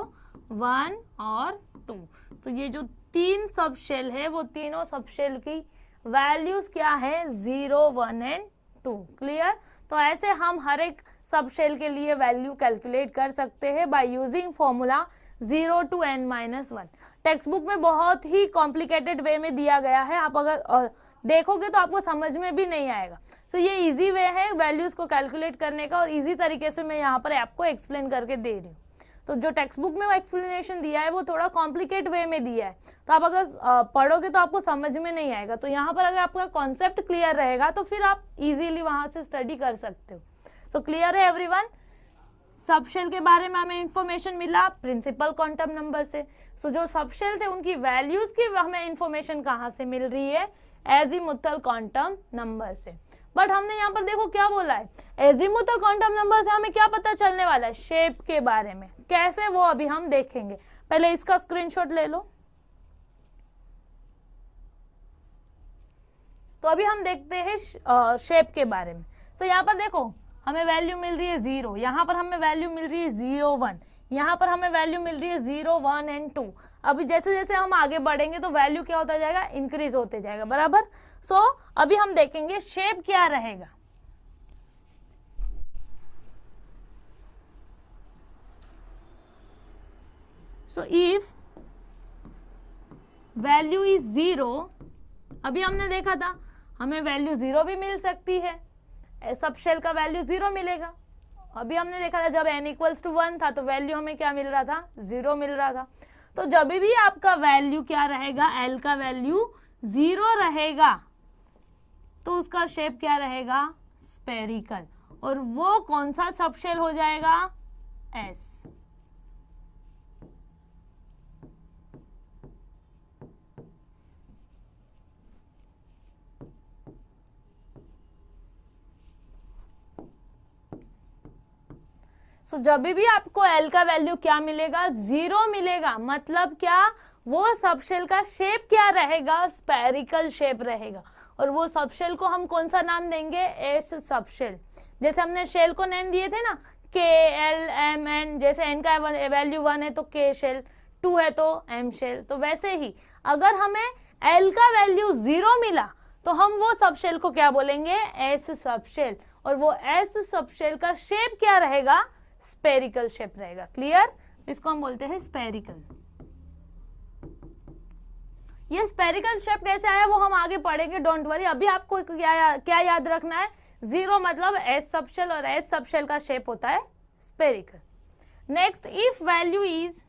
S1: 1 और 2। तो ये जो 3 सबशेल है वो तीनों सबशेल की वैल्यूज क्या है, 0 1 एंड 2। क्लियर। तो ऐसे हम हर एक सबशेल के लिए वैल्यू कैलकुलेट कर सकते हैं bye using formula 0 to n-1। Text book में बहुत ही कॉम्प्लिकेटेड वे में दिया गया है, आप अगर देखोगे तो आपको समझ में भी नहीं आएगा। सो ये इजी वे है वैल्यूज को कैलकुलेट करने का और इजी तरीके से मैं यहाँ पर आपको एक्सप्लेन करके दे रही हूँ। तो जो टेक्स्ट बुक में वो एक्सप्लेनेशन दिया है वो थोड़ा कॉम्प्लिकेट वे में दिया है, तो आप अगर पढ़ोगे तो आपको समझ में नहीं आएगा। तो यहाँ पर अगर आपका कॉन्सेप्ट क्लियर रहेगा तो फिर आप इजीली वहां से स्टडी कर सकते हो। सो क्लियर है एवरीवन। सबशेल के बारे में हमें इंफॉर्मेशन मिला प्रिंसिपल क्वांटम नंबर से। सो जो सबशेल थे उनकी वैल्यूज की हमें इंफॉर्मेशन कहाँ से मिल रही है, एजीमुथल क्वांटम नंबर से। बट हमने यहाँ पर देखो क्या बोला है, एजीमुथल क्वांटम नंबर से हमें क्या पता चलने वाला है, शेप के बारे में। कैसे, वो अभी हम देखेंगे। पहले इसका स्क्रीनशॉट ले लो। तो अभी हम देखते हैं शेप के बारे में। तो यहाँ पर देखो हमें वैल्यू मिल रही है 0, यहाँ पर हमें वैल्यू मिल रही है 0 1, यहाँ पर हमें वैल्यू मिल रही है 0 1 एंड 2। अभी जैसे जैसे हम आगे बढ़ेंगे तो वैल्यू क्या होता जाएगा, इंक्रीज होते जाएगा, बराबर। सो अभी हम देखेंगे शेप क्या रहेगा। सो इफ वैल्यू इज 0, अभी हमने देखा था हमें वैल्यू 0 भी मिल सकती है, सब शेल का वैल्यू 0 मिलेगा। अभी हमने देखा था जब n इक्वल्स टू 1 था तो वैल्यू हमें क्या मिल रहा था, 0 मिल रहा था। तो जब भी आपका वैल्यू क्या रहेगा, l का वैल्यू 0 रहेगा तो उसका शेप क्या रहेगा, स्फेरिकल। और वो कौन सा सब शेल हो जाएगा, S। तो जब भी आपको L का वैल्यू क्या मिलेगा, 0 मिलेगा, मतलब क्या, वो सबशेल का शेप क्या रहेगा, स्फेरिकल शेप रहेगा। और वो सबशेल को हम कौन सा नाम देंगे, एस सबशेल। जैसे हमने शेल को नेम दिए थे ना, के एल एम एन, जैसे एन का वैल्यू 1 है तो के शेल, 2 है तो एम शेल। तो वैसे ही अगर हमें एल का वैल्यू 0 मिला तो हम वो सबशेल को क्या बोलेंगे, एस सबशेल। और वो एस सबशेल का शेप क्या रहेगा, स्फेरिकल शेप रहेगा। क्लियर, इसको हम बोलते हैं स्फेरिकल। ये स्फेरिकल शेप कैसे आया वो हम आगे पढ़ेंगे, डोंट वरी। अभी आपको क्या याद रखना है, 0 मतलब एस सबशेल और एस सबशेल का शेप होता है spherical. Next, if value is,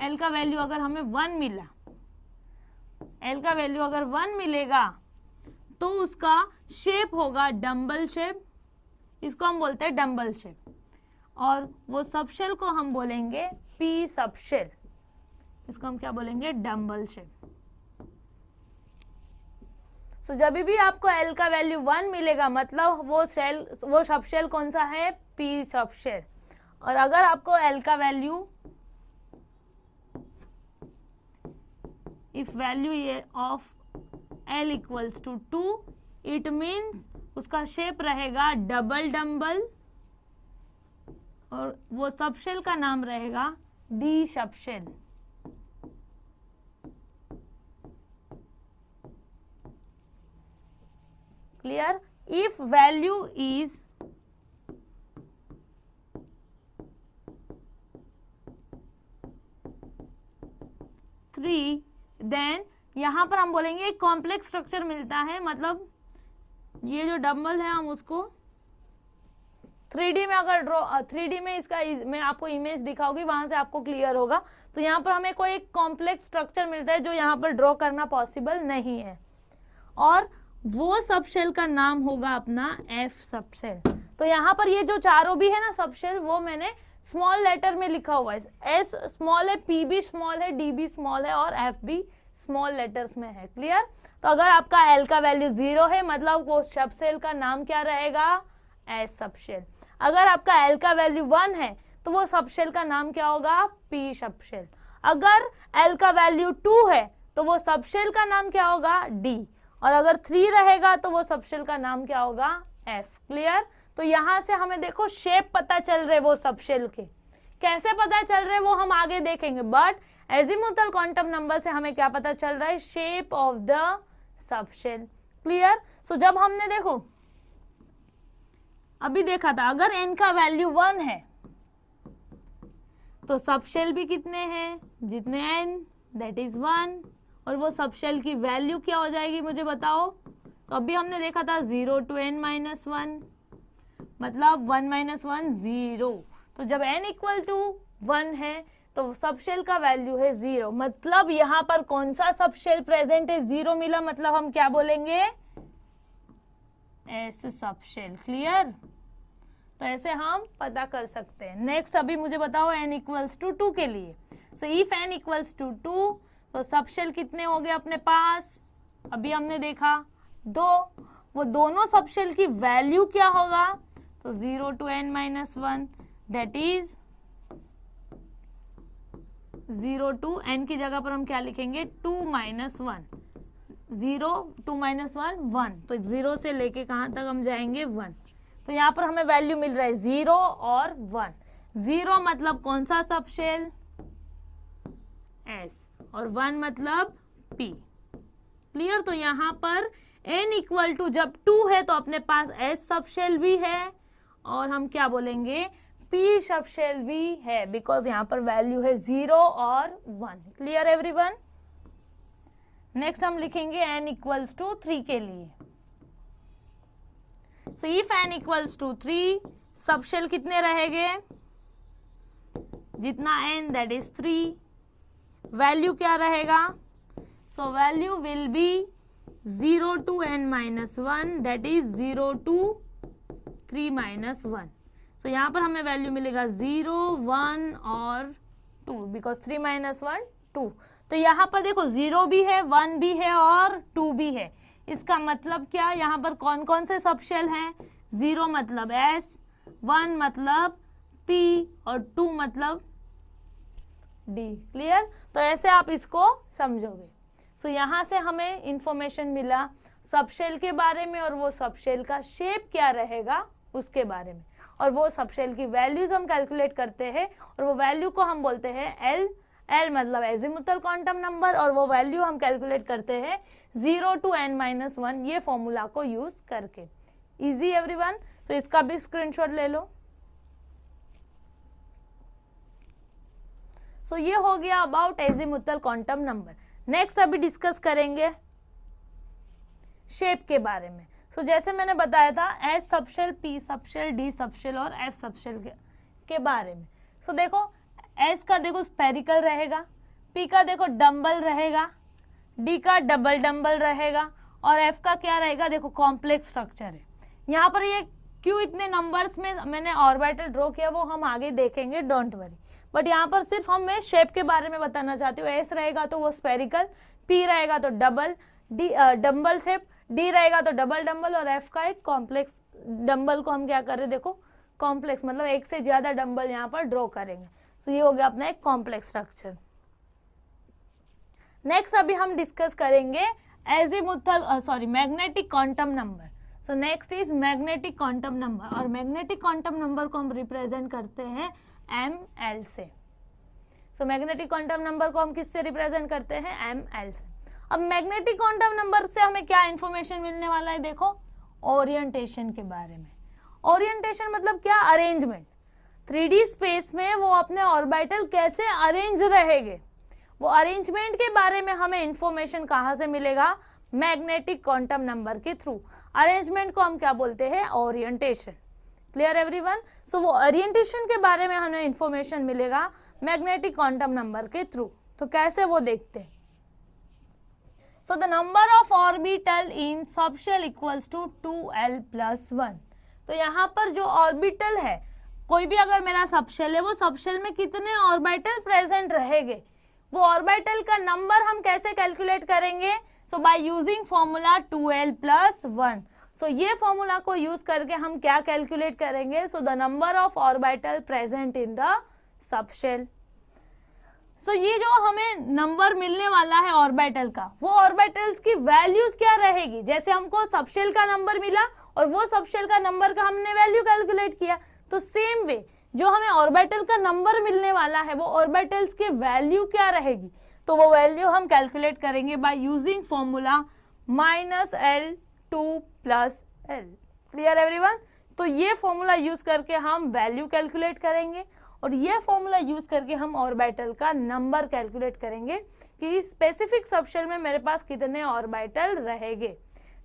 S1: L का वैल्यू अगर हमें 1 मिला, एल का वैल्यू अगर 1 मिलेगा तो उसका शेप होगा डम्बल शेप, इसको हम बोलते हैं डम्बल शेप। और वो सबशेल को हम बोलेंगे पी सबशेल, इसको हम क्या बोलेंगे, डम्बल शेप। सो जब भी आपको एल का वैल्यू 1 मिलेगा मतलब वो सबशेल कौन सा है, पी सबशेल। और अगर आपको एल का value, if value of L equals to 2, it means उसका शेप रहेगा डबल डम्बल और वो सबशेल का नाम रहेगा D subshell. Clear, if value is three, then यहां पर हम बोलेंगे एक कॉम्प्लेक्स स्ट्रक्चर मिलता है, मतलब ये जो डम्बल है हम उसको 3D में अगर 3D में इसका मैं आपको इमेज दिखाऊंगी, वहां से आपको क्लियर होगा। तो यहाँ पर हमें कोई एक कॉम्प्लेक्स स्ट्रक्चर मिलता है जो यहाँ पर ड्रॉ करना पॉसिबल नहीं है, और वो सबशेल का नाम होगा अपना एफ सबशेल। तो यहाँ पर ये जो चारों भी है ना सबशेल, वो मैंने स्मॉल लेटर में लिखा हुआ है, एस स्मॉल है, पी भी स्मॉल है, डी भी स्मॉल है और एफ भी स्मॉल लेटर्स में है। क्लियर, तो अगर आपका एल का वैल्यू 0 है मतलब वो सबशेल का नाम क्या रहेगा, एस सबशेल। अगर आपका एल का वैल्यू 1 है तो वो सबशेल का नाम क्या होगा, पी सबशेल। अगर एल का वैल्यू 2 है तो वो सबशेल का नाम क्या होगा, डी। और अगर 3 रहेगा तो वो सबशेल का नाम क्या होगा, एफ। क्लियर, तो यहां से हमें देखो शेप पता चल रहे वो सबशेल के, कैसे पता चल रहे वो हम आगे देखेंगे, बट एजीमुथल क्वांटम नंबर से हमें क्या पता चल रहा है, shape of the subshell. Clear, so जब हमने देखो अभी देखा था अगर n का वैल्यू 1 है तो सबशेल भी कितने हैं, जितने n दैट इज 1, और वो सबशेल की वैल्यू क्या हो जाएगी मुझे बताओ। तो अभी हमने देखा था 0 to n-1 मतलब 1 - 1 0। तो जब n इक्वल टू 1 है तो सबशेल का वैल्यू है 0, मतलब यहाँ पर कौन सा सबशेल प्रेजेंट है, 0 मिला, मतलब हम क्या बोलेंगे, एस सबशेल। क्लियर, तो ऐसे हम पता कर सकते हैं। नेक्स्ट अभी मुझे बताओ n इक्वल्स टू 2 के लिए। So if n equals to 2 तो सबशेल कितने हो गए अपने पास, अभी हमने देखा 2, वो दोनों सबशेल की वैल्यू क्या होगा, तो 0 to n-1 that is 0 to n की जगह पर हम क्या लिखेंगे 2 - 1, 0 2 - 1 1, तो 0 से लेके कहाँ तक हम जाएंगे 1, तो यहाँ पर हमें वैल्यू मिल रहा है 0 और 1। 0 मतलब कौन सा सबशेल S और 1 मतलब P। क्लियर, तो यहाँ पर n इक्वल टू जब 2 है तो अपने पास S सबशेल भी है और हम क्या बोलेंगे P सबशेल भी है, बिकॉज यहाँ पर वैल्यू है 0 और 1। Clear everyone. नेक्स्ट हम लिखेंगे n इक्वल्स टू 3 के लिए। So if n equals to 3, subshell कितने रहेंगे, जितना n दैट इज 3, वैल्यू क्या रहेगा, so value will be 0 to n-1 that is 0 to 3 - 1। सो यहाँ पर हमें वैल्यू मिलेगा 0 1 और 2, बिकॉज 3 - 1 2। तो यहाँ पर देखो 0 भी है 1 भी है और 2 भी है। इसका मतलब क्या, यहाँ पर कौन कौन से सबशेल हैं, 0 मतलब S, 1 मतलब P और 2 मतलब D। क्लियर, तो ऐसे आप इसको समझोगे। सो यहाँ से हमें इंफॉर्मेशन मिला सबशेल के बारे में और वो सबशेल का शेप क्या रहेगा उसके बारे में, और वो सबशेल की वैल्यूज हम कैलकुलेट करते हैं और वो वैल्यू को हम बोलते हैं L। L मतलब एजिमुथल क्वांटम नंबर, और वो वैल्यू हम कैलकुलेट करते हैं 0 to n-1 ये फॉर्मूला को यूज करके। इजी एवरीवन, सो इसका भी स्क्रीनशॉट ले लो। सो ये हो गया about azimuthal quantum number. Next अभी डिस्कस करेंगे शेप के बारे में। सो जैसे मैंने बताया था S subshell, P subshell, D subshell और F सबशेल के बारे में। सो देखो S का देखो स्पेरिकल रहेगा, P का देखो डम्बल रहेगा, D का डबल डम्बल रहेगा और F का क्या रहेगा, देखो कॉम्प्लेक्स स्ट्रक्चर है। यहाँ पर ये क्यों इतने नंबर्स में मैंने ऑर्बिटल ड्रॉ किया वो हम आगे देखेंगे, डोंट वरी। बट यहाँ पर सिर्फ हम मैं शेप के बारे में बताना चाहती हूँ। S रहेगा तो वो स्पेरिकल, P रहेगा तो डबल डम्बल शेप, D रहेगा तो डबल डम्बल और F का एक कॉम्प्लेक्स डम्बल को हम क्या कर रहे हैं, देखो कॉम्प्लेक्स मतलब एक से ज्यादा डम्बल यहाँ पर ड्रॉ करेंगे। सो ये हो गया अपना एक कॉम्प्लेक्स स्ट्रक्चर। नेक्स्ट अभी हम डिस्कस करेंगे azimuthal magnetic quantum number. So next is magnetic quantum number, और मैग्नेटिक क्वांटम नंबर को हम रिप्रेजेंट करते हैं ml से। सो मैग्नेटिक क्वांटम नंबर को हम किससे रिप्रेजेंट करते हैं, ml से। अब मैग्नेटिक क्वांटम नंबर से हमें क्या इंफॉर्मेशन मिलने वाला है, देखो ओरिएंटेशन के बारे में। ओरिएंटेशन मतलब क्या, अरेंजमेंट। 3D स्पेस में वो अपने ऑर्बिटल कैसे अरेंज रहेंगे, वो अरेंजमेंट के बारे में हमें इंफॉर्मेशन कहाँ से मिलेगा, मैग्नेटिक क्वांटम नंबर के थ्रू। अरेंजमेंट को हम क्या बोलते हैं, ओरिएंटेशन। Clear everyone. सो वो ओरिएंटेशन के बारे में हमें इंफॉर्मेशन मिलेगा मैग्नेटिक क्वांटम नंबर के थ्रू। तो कैसे वो देखते हैं। So the number of orbital in subshell equals to 2l+1। तो यहाँ पर जो ऑर्बिटल है, कोई भी अगर मेरा सबशेल है, वो सबशेल में कितने ऑर्बिटल प्रेजेंट रहेंगे, वो ऑर्बिटल का नंबर हम कैसे कैलकुलेट करेंगे, so by using formula 2l+1। So ये फॉर्मूला को यूज करके हम क्या कैलकुलेट करेंगे, so the number of orbital present in the subshell. So ये जो हमें नंबर मिलने वाला है ऑर्बिटल का, वो ऑर्बिटल्स की वैल्यूज क्या रहेगी, जैसे हमको सबशेल का नंबर मिला और वो सबशेल का नंबर का हमने वैल्यू कैलकुलेट किया, तो सेम वे जो हमें ऑर्बिटल का नंबर मिलने वाला है वो ऑर्बिटल्स की वैल्यू क्या रहेगी, तो वो वैल्यू हम कैलकुलेट करेंगे bye using formula -L2+L। Clear everyone. तो ये फॉर्मूला यूज करके हम वैल्यू कैलकुलेट करेंगे और ये फॉर्मूला यूज करके हम ऑर्बिटल का नंबर कैलकुलेट करेंगे कि स्पेसिफिक सबशेल में मेरे पास कितने ऑर्बिटल रहेंगे।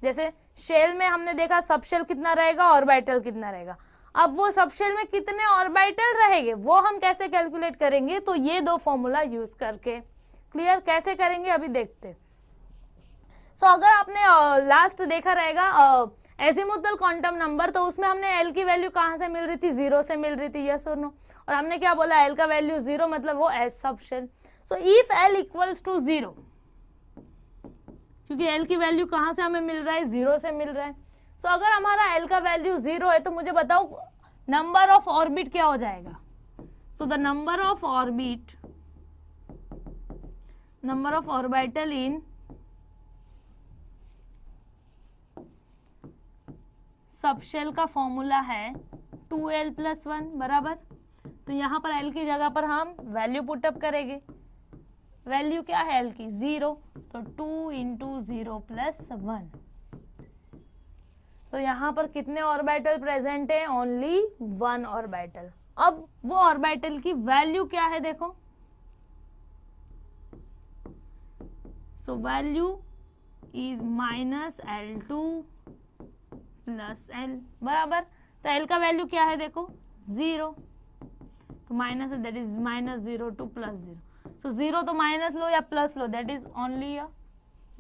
S1: जैसे शेल में हमने देखा सबशेल कितना रहेगा, ऑर्बिटल कितना रहेगा। अब वो सबशेल में कितने ऑर्बिटल रहेंगे वो हम कैसे कैलकुलेट करेंगे, तो ये दो फॉर्मूला यूज करके। क्लियर, कैसे करेंगे अभी देखते। सो अगर आपने लास्ट देखा रहेगा एजिमुथल क्वांटम नंबर, तो उसमें हमने L की वैल्यू कहाँ से मिल रही थी, 0 से मिल रही थी, यस और नो। और हमने क्या बोला, L का वैल्यू 0 मतलब वो S subshell. So if L equals to 0, क्योंकि एल की वैल्यू कहाँ से हमें मिल रहा है, 0 से मिल रहा है। तो अगर हमारा एल का वैल्यू 0 है तो मुझे बताओ नंबर ऑफ ऑर्बिट क्या हो जाएगा। सो the number of orbital in subshell का फॉर्मूला है 2l + 1 बराबर। तो यहाँ पर l की जगह पर हम वैल्यू पुटअप करेंगे। वैल्यू क्या है l की, 0, तो 2 × 0 + 1। तो यहाँ पर कितने ऑर्बिटल प्रेजेंट है, ओनली 1 ऑर्बिटल। अब वो ऑर्बिटल की वैल्यू क्या है देखो, so value is -L2 + L बराबर। तो L का वैल्यू क्या है देखो, 0, तो माइनस है, दैट इज -0 to +0। सो 0 तो माइनस लो या plus low, that is only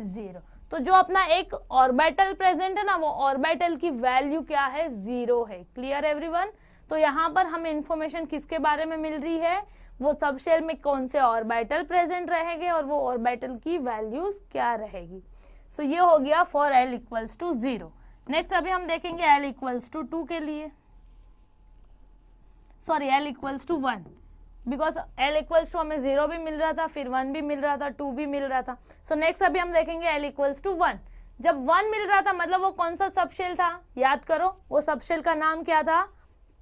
S1: 0। तो जो अपना एक ऑर्बिटल प्रेजेंट है ना, वो ऑर्बिटल की वैल्यू क्या है, 0 है। Clear everyone. तो यहाँ पर हमें इंफॉर्मेशन किसके बारे में मिल रही है, वो सबशेल में कौन से ऑर्बिटल प्रेजेंट रहेंगे और वो ऑर्बिटल की वैल्यूज क्या रहेगी। सो ये हो गया फॉर L = 0। नेक्स्ट अभी हम देखेंगे L = 2 के लिए, सॉरी L = 1, बिकॉज L = हमें 0 भी मिल रहा था, फिर 1 भी मिल रहा था, 2 भी मिल रहा था। सो नेक्स्ट अभी हम देखेंगे L = 1। जब 1 मिल रहा था मतलब वो कौन सा सबशेल था, याद करो, वो सबशेल का नाम क्या था,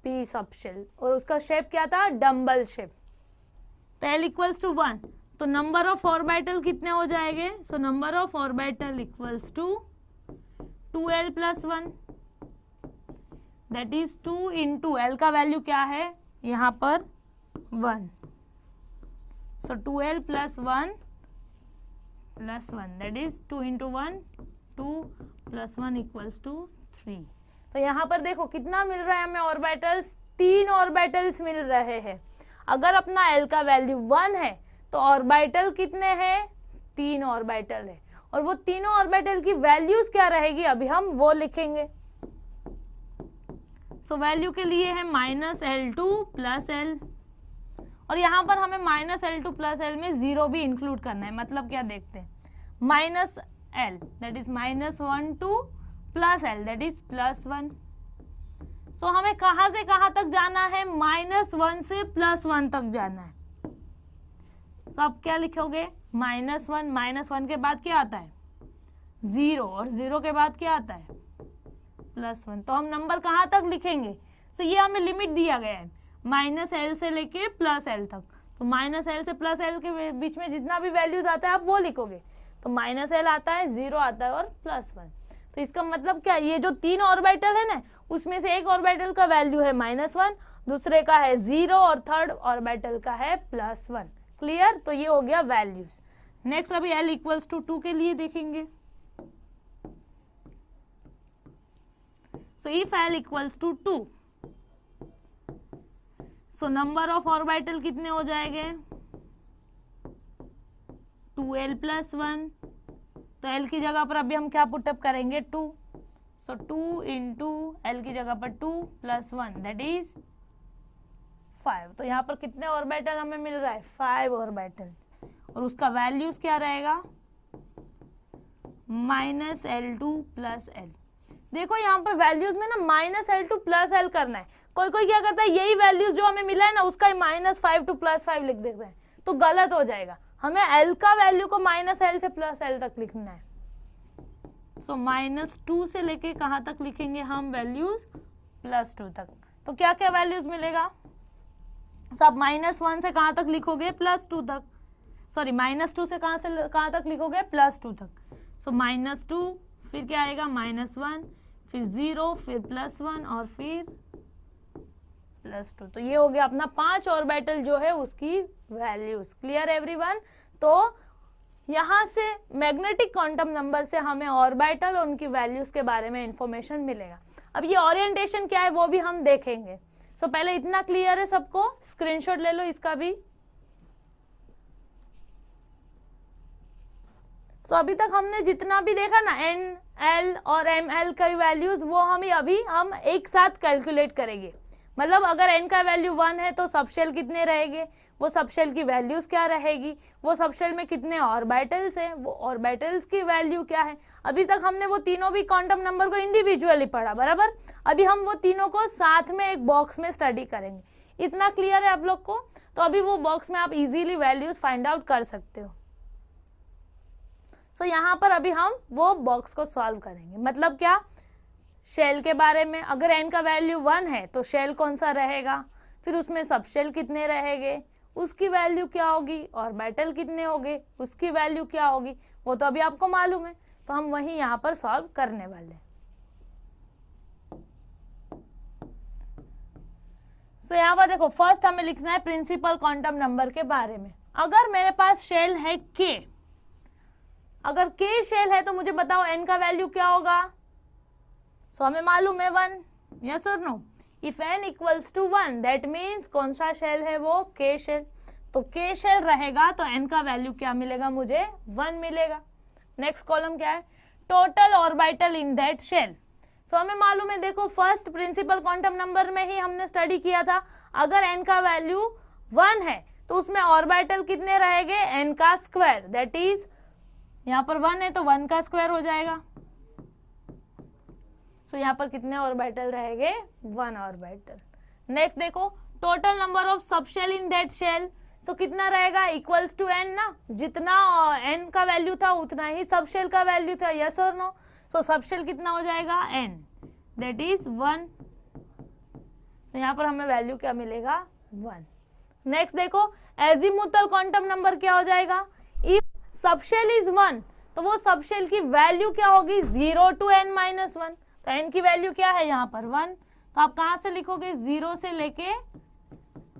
S1: P सबशेल, और उसका शेप क्या था, डम्बल शेप। तो L = 1, तो नंबर ऑफ ऑर्बिटल कितने हो जाएंगे, so number of orbital = 2l + 1, that is 2 × L का वैल्यू क्या है यहाँ पर 1, सो 2l + 1 + 1, दैट इज 2 × 1 2 + 1 = 3। तो यहाँ पर देखो कितना मिल रहा है हमें ऑर्बिटल्स, 3 ऑर्बिटल्स मिल रहे हैं। अगर अपना L का वैल्यू 1 है तो ऑर्बिटल कितने हैं, 3 ऑर्बिटल है, और वो तीनों ऑर्बिटल की वैल्यूज क्या रहेगी अभी हम वो लिखेंगे। सो वैल्यू के लिए है -L2 + L, और यहाँ पर हमें -L2 + L में 0 भी इंक्लूड करना है। मतलब क्या देखते हैं, -L that is -1 2 + L that is +1। सो हमें कहाँ से कहाँ तक जाना है, -1 से +1 तक जाना है। तो आप क्या लिखोगे, -1, -1 के बाद क्या आता है 0, और 0 के बाद क्या आता है +1। तो हम नंबर कहाँ तक लिखेंगे, तो ये हमें लिमिट दिया गया है -L से लेके +L तक। तो -L से +L के बीच में जितना भी वैल्यूज आता है आप वो लिखोगे। तो -L आता है, 0 आता है और +1। तो इसका मतलब क्या, ये जो 3 ऑर्बिटल है ना, उसमें से एक ऑर्बिटल का वैल्यू है -1, दूसरे का है 0 और थर्ड ऑर्बिटल का है +1। क्लियर। तो ये हो गया वैल्यूज। नेक्स्ट अभी L = 2 के लिए देखेंगे। सो if L = 2, so number of orbital कितने हो जाएंगे, 2l + 1। तो L की जगह पर अभी हम क्या पुटअप करेंगे, 2। सो 2 × L की जगह पर 2 + 1 दैट इज 5। तो यहाँ पर कितने ऑर्बिटल हमें मिल रहा है, 5 ऑर्बिटल, और उसका वैल्यूज क्या रहेगा, -L2 + L। देखो यहाँ पर वैल्यूज में ना -L2 + L करना है। कोई कोई क्या करता है, यही वैल्यूज जो हमें मिला है ना उसका ही -5 to +5 लिख देते हैं, तो गलत हो जाएगा। हमें L का वैल्यू को -L से +L तक लिखना है। सो -2 से लेके कहाँ तक लिखेंगे हम वैल्यूज, +2 तक। तो क्या क्या वैल्यूज मिलेगा, सब -1 से कहाँ तक लिखोगे, +2 तक, सॉरी -2 से कहाँ तक लिखोगे, +2 तक। सो -2, फिर क्या आएगा, -1, फिर 0, फिर +1 और फिर +2। तो ये हो गया अपना 5 ऑर्बिटल जो है उसकी वैल्यूज। Clear everyone. तो यहाँ से मैग्नेटिक क्वांटम नंबर से हमें ऑर्बिटल और उनकी वैल्यूज के बारे में इंफॉर्मेशन मिलेगा। अब ये ओरिएंटेशन क्या है वो भी हम देखेंगे। सो पहले इतना क्लियर है सबको, स्क्रीनशॉट ले लो इसका भी। सो अभी तक हमने जितना भी देखा ना N, L और ML का वैल्यूज, वो हम एक साथ कैलकुलेट करेंगे। मतलब अगर N का वैल्यू 1 है तो सबशेल कितने रहेंगे, वो सबशेल की वैल्यूज क्या रहेगी, वो सबशेल में कितने ऑर्बिटल्स हैं, वो ऑर्बिटल्स की वैल्यू क्या है। अभी तक हमने वो तीनों भी क्वांटम नंबर को इंडिविजुअली पढ़ा, बराबर। अभी हम वो तीनों को साथ में एक बॉक्स में स्टडी करेंगे। इतना क्लियर है आप लोग को? तो अभी वो बॉक्स में आप इजीली वैल्यूज फाइंड आउट कर सकते हो। सो यहाँ पर अभी हम वो बॉक्स को सॉल्व करेंगे। मतलब क्या, शेल के बारे में, अगर n का वैल्यू 1 है तो शेल कौन सा रहेगा, फिर उसमें सबशेल कितने रहेंगे, उसकी वैल्यू क्या होगी, ऑर्बिटल कितने होंगे, उसकी वैल्यू क्या होगी, वो तो अभी आपको मालूम है। तो हम वही यहाँ पर सॉल्व करने वाले हैं। सो यहाँ पर देखो, फर्स्ट हमें लिखना है प्रिंसिपल क्वांटम नंबर के बारे में। अगर मेरे पास शेल है k, अगर k शेल है तो मुझे बताओ n का वैल्यू क्या होगा। सो हमें मालूम है 1, यस और no. If n equals to 1 that means कौन सा शेल है वो, k शेल। तो k शेल रहेगा तो n का वैल्यू क्या मिलेगा, मुझे 1 मिलेगा। नेक्स्ट कॉलम क्या है, total orbital in that shell. So हमें मालूम है, देखो फर्स्ट प्रिंसिपल क्वांटम नंबर में ही हमने स्टडी किया था, अगर n का वैल्यू 1 है तो उसमें ऑर्बिटल कितने रहेंगे, n का स्क्वायर, दैट इज यहाँ पर 1 है तो 1 का स्क्वायर हो जाएगा। सो यहाँ पर कितने ऑर्बिटल रहेंगे, 1 ऑर्बिटल। नेक्स्ट देखो, total number of subshell in that shell. तो कितना रहेगा, इक्वल्स टू n ना, जितना n का वैल्यू था उतना ही सबशेल का वैल्यू था, यस और नो। सो सबशेल कितना हो जाएगा, n, दैट इज 1। तो यहाँ पर हमें वैल्यू क्या मिलेगा, 1। नेक्स्ट देखो, एजीमुथल क्वांटम नंबर क्या हो जाएगा, इफ सबशेल इज 1 तो वो सबशेल की वैल्यू क्या होगी, 0 to n-1। तो n की वैल्यू क्या है यहाँ पर 1, तो आप कहाँ से लिखोगे, 0 से लेके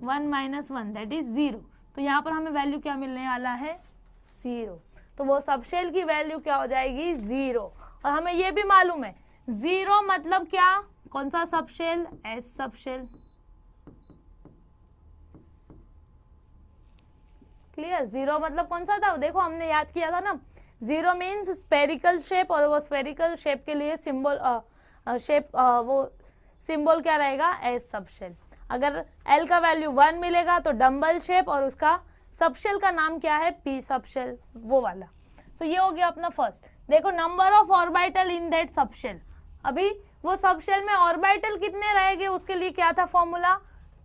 S1: 1-1 दैट इज 0। तो यहाँ पर हमें वैल्यू क्या मिलने वाला है, 0। तो वो सबशेल की वैल्यू क्या हो जाएगी, 0। और हमें ये भी मालूम है 0 मतलब क्या, कौन सा सबशेल, एस सबशेल। क्लियर, 0 मतलब कौन सा था, देखो हमने याद किया था ना, 0 मीन्स स्पेरिकल शेप, और वो स्पेरिकल शेप के लिए सिंबल वो सिंबल क्या रहेगा, एस सबशेल। अगर L का वैल्यू 1 मिलेगा तो डम्बल शेप, और उसका सबशेल का नाम क्या है, P सबशेल, वो वाला। सो ये हो गया अपना फर्स्ट। देखो number of orbital in that subshell, अभी वो सबशेल में ऑर्बिटल कितने रहेंगे उसके लिए क्या था फॉर्मूला,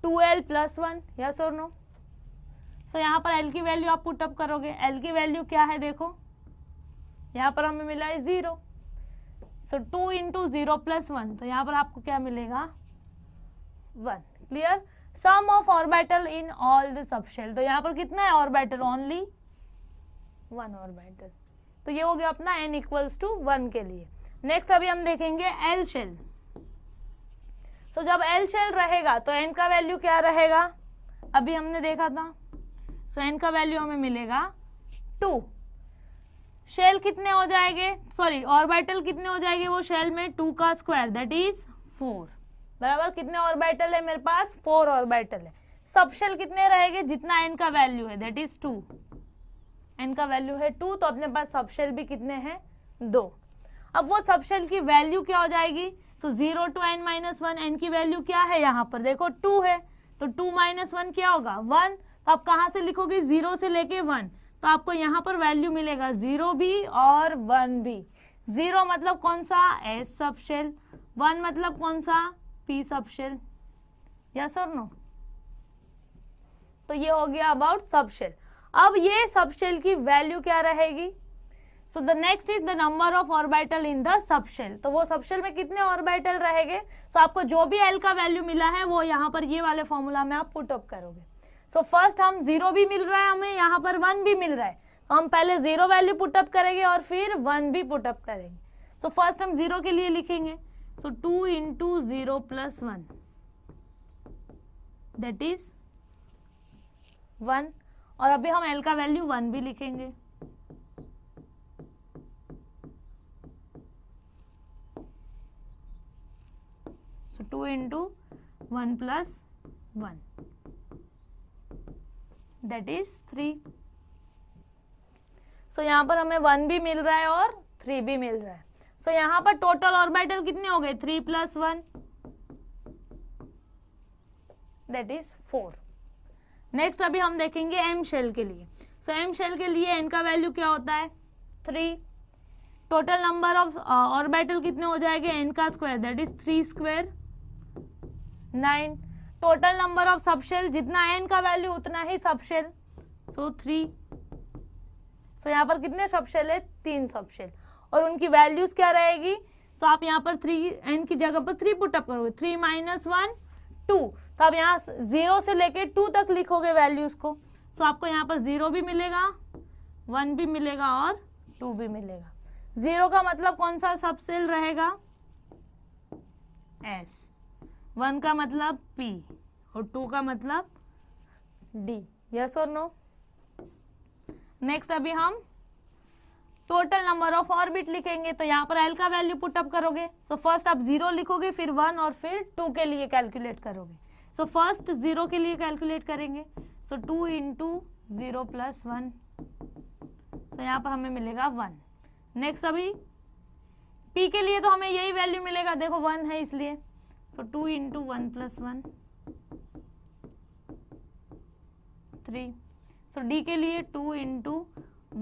S1: 2l + 1, यस और नो। सो यहाँ पर L की वैल्यू आप पुटअप करोगे, L की वैल्यू क्या है, देखो यहाँ पर हमें मिला है 0। सो 2 × 0 + 1, तो यहाँ पर आपको क्या मिलेगा, 1। Clear, sum of orbital in all the subshell, तो यहाँ पर कितना है ऑर्बिटल, ओनली 1 ऑर्बिटल। तो ये हो गया अपना n = 1 के लिए। नेक्स्ट अभी हम देखेंगे L शेल। सो जब L शेल रहेगा तो n का वैल्यू क्या रहेगा, अभी हमने देखा था। सो n का वैल्यू हमें मिलेगा 2। शेल कितने हो जाएंगे, सॉरी ऑर्बिटल कितने हो जाएंगे वो शेल में, 2 का स्क्वायर दैट इज 4, बराबर। कितने ऑर्बिटल है मेरे पास, 4 ऑर्बिटल है। सबशेल कितने रहेंगे, जितना n का वैल्यू है दैट इज 2, n का वैल्यू है 2, तो अपने पास सबशेल भी कितने हैं, 2। अब वो सबशेल की वैल्यू क्या हो जाएगी, सो 0 to n-1, n की वैल्यू क्या है यहाँ पर, देखो 2 है, तो 2 - 1 क्या होगा, 1। तो आप कहाँ से लिखोगे, 0 से लेके 1, तो आपको यहाँ पर वैल्यू मिलेगा 0 भी और 1 भी। 0 मतलब कौन सा, एस सबशेल, 1 मतलब कौन सा, पी सबशेल, यस और नो। तो ये हो गया अबाउट सबशेल। अब ये सबशेल की वैल्यू क्या रहेगी, so the next is the number of orbital in the subshell. तो वो सबशेल में कितने ऑर्बिटल रहेंगे, तो आपको जो भी L का वैल्यू मिला है वो यहाँ पर ये वाले फॉर्मूला में आप पुटअप करोगे। सो फर्स्ट हम 0 भी मिल रहा है हमें, यहाँ पर 1 भी मिल रहा है, तो हम पहले 0 वैल्यू पुटअप करेंगे और फिर 1 भी पुटअप करेंगे। सो फर्स्ट हम 0 के लिए लिखेंगे, सो 2 × 0 + 1 दैट इज 1, और अभी हम L का वैल्यू 1 भी लिखेंगे। सो 2 × 1 + 1 दैट इज 3। सो यहाँ पर हमें 1 भी मिल रहा है और 3 भी मिल रहा है। सो यहाँ पर टोटल ऑर्बिटल कितने हो गए, 3 + 1 दैट इज 4। नेक्स्ट अभी हम देखेंगे एम शेल के लिए। सो एम शेल के लिए एन का वैल्यू क्या होता है 3, टोटल नंबर ऑफ ऑर्बिटल कितने हो जाएंगे एन का square that is 3 square 9, total number of subshell जितना एन का वैल्यू उतना ही सबशेल सो 3। सो यहाँ पर कितने सबशेल है 3 सबशेल और उनकी वैल्यूज क्या रहेगी। सो आप यहाँ पर 3 एन की जगह पर 3 पुटअप करोगे 3 - 1 2, तो आप यहाँ 0 से लेके 2 तक लिखोगे वैल्यूज को। सो आपको यहाँ पर 0 भी मिलेगा 1 भी मिलेगा और 2 भी मिलेगा। 0 का मतलब कौन सा सबसेल रहेगा S, 1 का मतलब P और 2 का मतलब D। यस और नो। नेक्स्ट अभी हम टोटल नंबर ऑफ ऑर्बिट लिखेंगे। तो यहाँ पर L का वैल्यू पुटअप करोगे। सो फर्स्ट आप 0 लिखोगे फिर 1 और फिर 2 के लिए कैलकुलेट करोगे। सो फर्स्ट 0 के लिए कैलकुलेट करेंगे। सो 2 × 0 + 1, तो यहाँ पर हमें मिलेगा 1। नेक्स्ट अभी P के लिए तो हमें यही वैल्यू मिलेगा, देखो 1 है इसलिए। सो 2 × 1 + 1 3। सो D के लिए 2 ×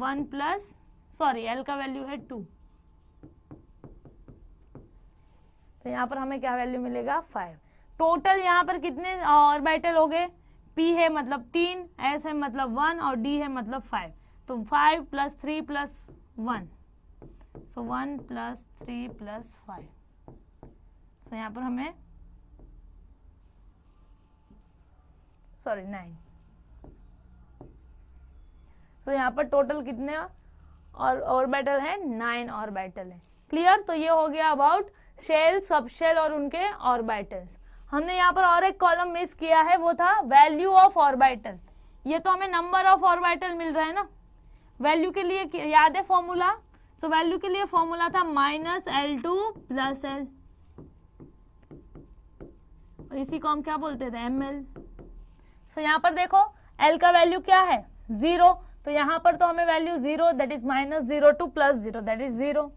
S1: 1 + सॉरी L का वैल्यू है 2, तो यहाँ पर हमें क्या वैल्यू मिलेगा 5। टोटल यहाँ पर कितने ऑर्बिटल हो गए, P है मतलब 3, S है मतलब 1 और D है मतलब 5, तो 5 + 3 + 1, सो 1 + 3 + 5। सो यहाँ पर हमें 9। सो यहाँ पर टोटल कितने और ऑर्बिटल है 9 ऑर्बिटल है। क्लियर। तो ये हो गया अबाउट शेल, सबशेल और उनके ऑर्बिटल्स। हमने यहाँ पर और एक कॉलम मिस किया है, वो था वैल्यू ऑफ ऑर्बिटल। ये तो हमें नंबर ऑफ ऑर्बिटल मिल रहा है ना। वैल्यू के लिए याद है फॉर्मूला। सो वैल्यू के लिए फॉर्मूला था -L2 + L, और इसी को हम क्या बोलते थे ml। सो यहाँ पर देखो L का वैल्यू क्या है 0, तो यहाँ पर तो हमें value 0 that is -02 + 0 that is 0।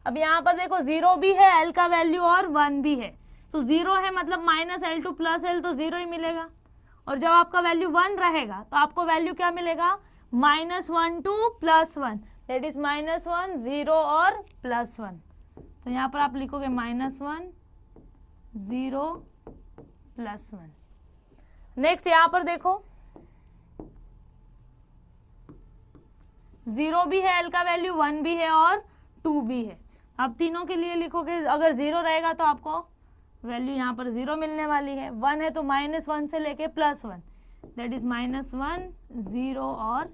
S1: अब यहाँ पर देखो 0 भी है L का वैल्यू और 1 भी है। सो 0 है मतलब -L2 + L, तो 0 ही मिलेगा। और जब आपका वैल्यू 1 रहेगा तो आपको वैल्यू क्या मिलेगा -12 + 1 दैट इज -1 0 और +1। तो यहाँ पर आप लिखोगे -1 0 +1। नेक्स्ट यहाँ पर देखो 0 भी है L का वैल्यू, 1 भी है और 2 भी है। आप तीनों के लिए लिखोगे, अगर 0 रहेगा तो आपको वैल्यू यहाँ पर 0 मिलने वाली है, 1 है तो -1 से लेके +1 दैट इज -1 0 और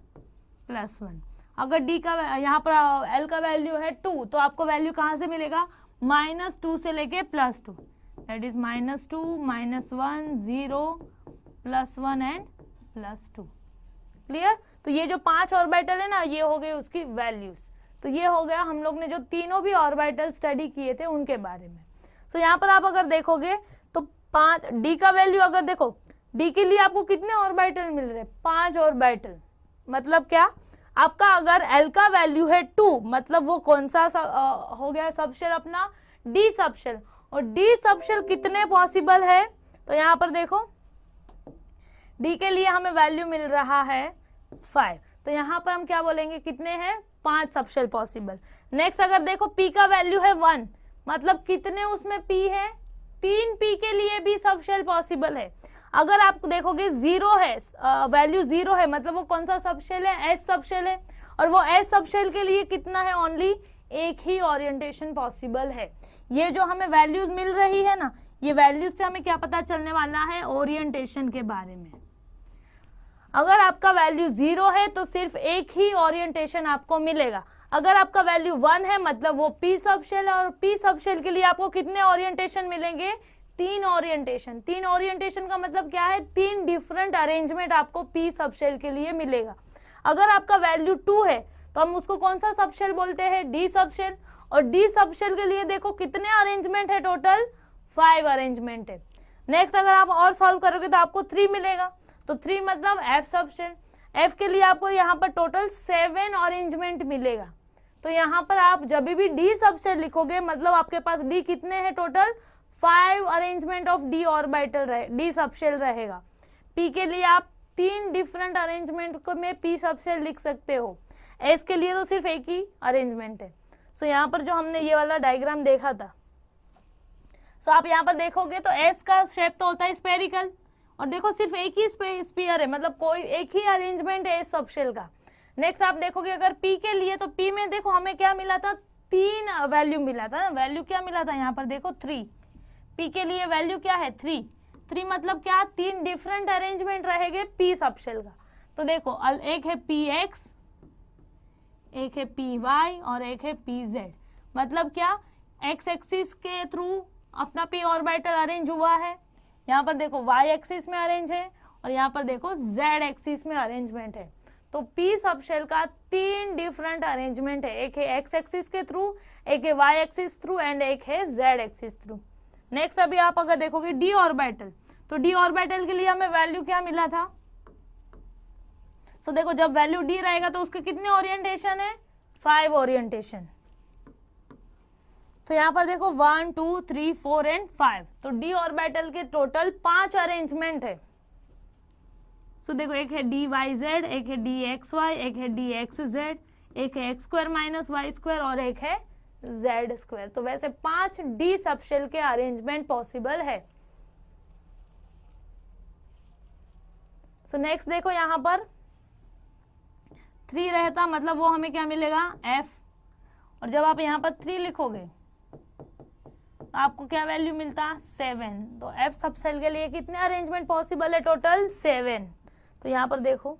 S1: +1। अगर D का यहाँ पर L का वैल्यू है 2, तो आपको वैल्यू कहाँ से मिलेगा -2 से लेके +2 दैट इज -2 -1 0 +1 एंड +2। क्लियर। तो ये जो 5 ऑर्बिटल है ना, ये हो गए उसकी वैल्यूज। तो ये हो गया हम लोग ने जो तीनों भी ऑर्बिटल स्टडी किए थे उनके बारे में। सो यहाँ पर आप अगर देखोगे तो 5 D का वैल्यू, अगर देखो D के लिए आपको कितने ऑर्बिटल मिल रहे हैं 5 ऑर्बिटल। मतलब क्या, आपका अगर L का वैल्यू है 2, मतलब वो कौन सा हो गया सबशेल अपना D सबशेल। और D सबशेल कितने पॉसिबल है, तो यहाँ पर देखो D के लिए हमें वैल्यू मिल रहा है 5, तो यहाँ पर हम क्या बोलेंगे कितने हैं 5 सबशेल पॉसिबल। नेक्स्ट अगर देखो P का वैल्यू है 1, मतलब कितने उसमें P है 3 P के लिए भी सबशेल पॉसिबल है। अगर आप देखोगे 0 है वैल्यू 0 है, मतलब वो कौन सा सबशेल है S सबशेल है, और वो S सबशेल के लिए कितना है ओनली एक ही ओरिएंटेशन पॉसिबल है। ये जो हमें वैल्यूज मिल रही है ना, ये वैल्यूज से हमें क्या पता चलने वाला है ओरिएंटेशन के बारे में। अगर आपका वैल्यू 0 है तो सिर्फ एक ही ओरिएंटेशन आपको मिलेगा। अगर आपका वैल्यू 1 है मतलब वो P सबशेल है, और P सबशेल के लिए आपको कितने ओरिएंटेशन मिलेंगे 3 ओरिएंटेशन। 3 ओरिएंटेशन का मतलब क्या है 3 डिफरेंट अरेंजमेंट आपको P सबशेल के लिए मिलेगा। अगर आपका वैल्यू 2 है तो हम उसको कौन सा सबशेल बोलते हैं D सबशेल, और D सबशेल के लिए देखो कितने अरेंजमेंट है टोटल 5 अरेंजमेंट है। नेक्स्ट अगर आप और सॉल्व करोगे तो आपको 3 मिलेगा, तो 3 मतलब F सबशेल। F के लिए आपको यहाँ पर टोटल 7 अरेंजमेंट मिलेगा। तो यहाँ पर आप जब भी D सबशेल लिखोगे मतलब आपके पास D कितने हैं total 5 arrangement of D orbital D subshell रहेगा। पी के लिए आप 3 डिफरेंट अरेंजमेंट को में पी सबशेल लिख सकते हो। एस के लिए तो सिर्फ एक ही अरेंजमेंट है। सो यहाँ पर जो हमने ये वाला डायग्राम देखा था, सो आप यहाँ पर देखोगे तो एस का शेप तो होता है स्फेरिकल, और देखो सिर्फ एक ही स्फीयर है, मतलब कोई एक ही अरेंजमेंट है इस सबशेल का। नेक्स्ट आप देखोगे अगर पी के लिए, तो पी में देखो हमें क्या मिला था, 3 वैल्यू मिला था ना। वैल्यू क्या मिला था यहाँ पर देखो 3, पी के लिए वैल्यू क्या है 3 मतलब क्या, 3 डिफरेंट अरेंजमेंट रहेंगे पी सबशेल का। तो देखो एक है पी एक्स, एक है पी वाई और एक है पी जेड। मतलब क्या, एक्स एक्सिस के थ्रू अपना पी ऑर्बिटल अरेंज हुआ है, यहाँ पर देखो वाई एक्सिस में अरेंज है, और यहाँ पर देखो जेड एक्सिस में अरेंजमेंट है। तो पी सबशेल का 3 डिफरेंट अरेंजमेंट है, एक है एक्स एक्सिस के थ्रू, एक है वाई एक्सिस थ्रू एंड एक है जेड एक्सिस थ्रू। नेक्स्ट अभी आप अगर देखोगे डी ऑर्बिटल, तो डी ऑर्बिटल के लिए हमें वैल्यू क्या मिला था। सो देखो जब वैल्यू डी रहेगा तो उसके कितने ओरिएंटेशन है, 5 ओरिएंटेशन। तो यहाँ पर देखो 1 2 3 4 एंड 5, तो डी ऑर्बिटल के टोटल 5 अरेंजमेंट है। सो देखो एक है डी वाई जेड, एक है डी एक्स वाई, एक है डी एक्स जेड, एक है x square minus y square और एक है जेड स्क्वायर। तो वैसे 5 डी सबशेल के अरेंजमेंट पॉसिबल है। सो नेक्स्ट देखो यहाँ पर 3 रहता, मतलब वो हमें क्या मिलेगा एफ, और जब आप यहाँ पर 3 लिखोगे तो आपको क्या वैल्यू मिलता 7। तो एफ सबशेल के लिए कितने अरेंजमेंट पॉसिबल है, टोटल 7। तो यहाँ पर देखो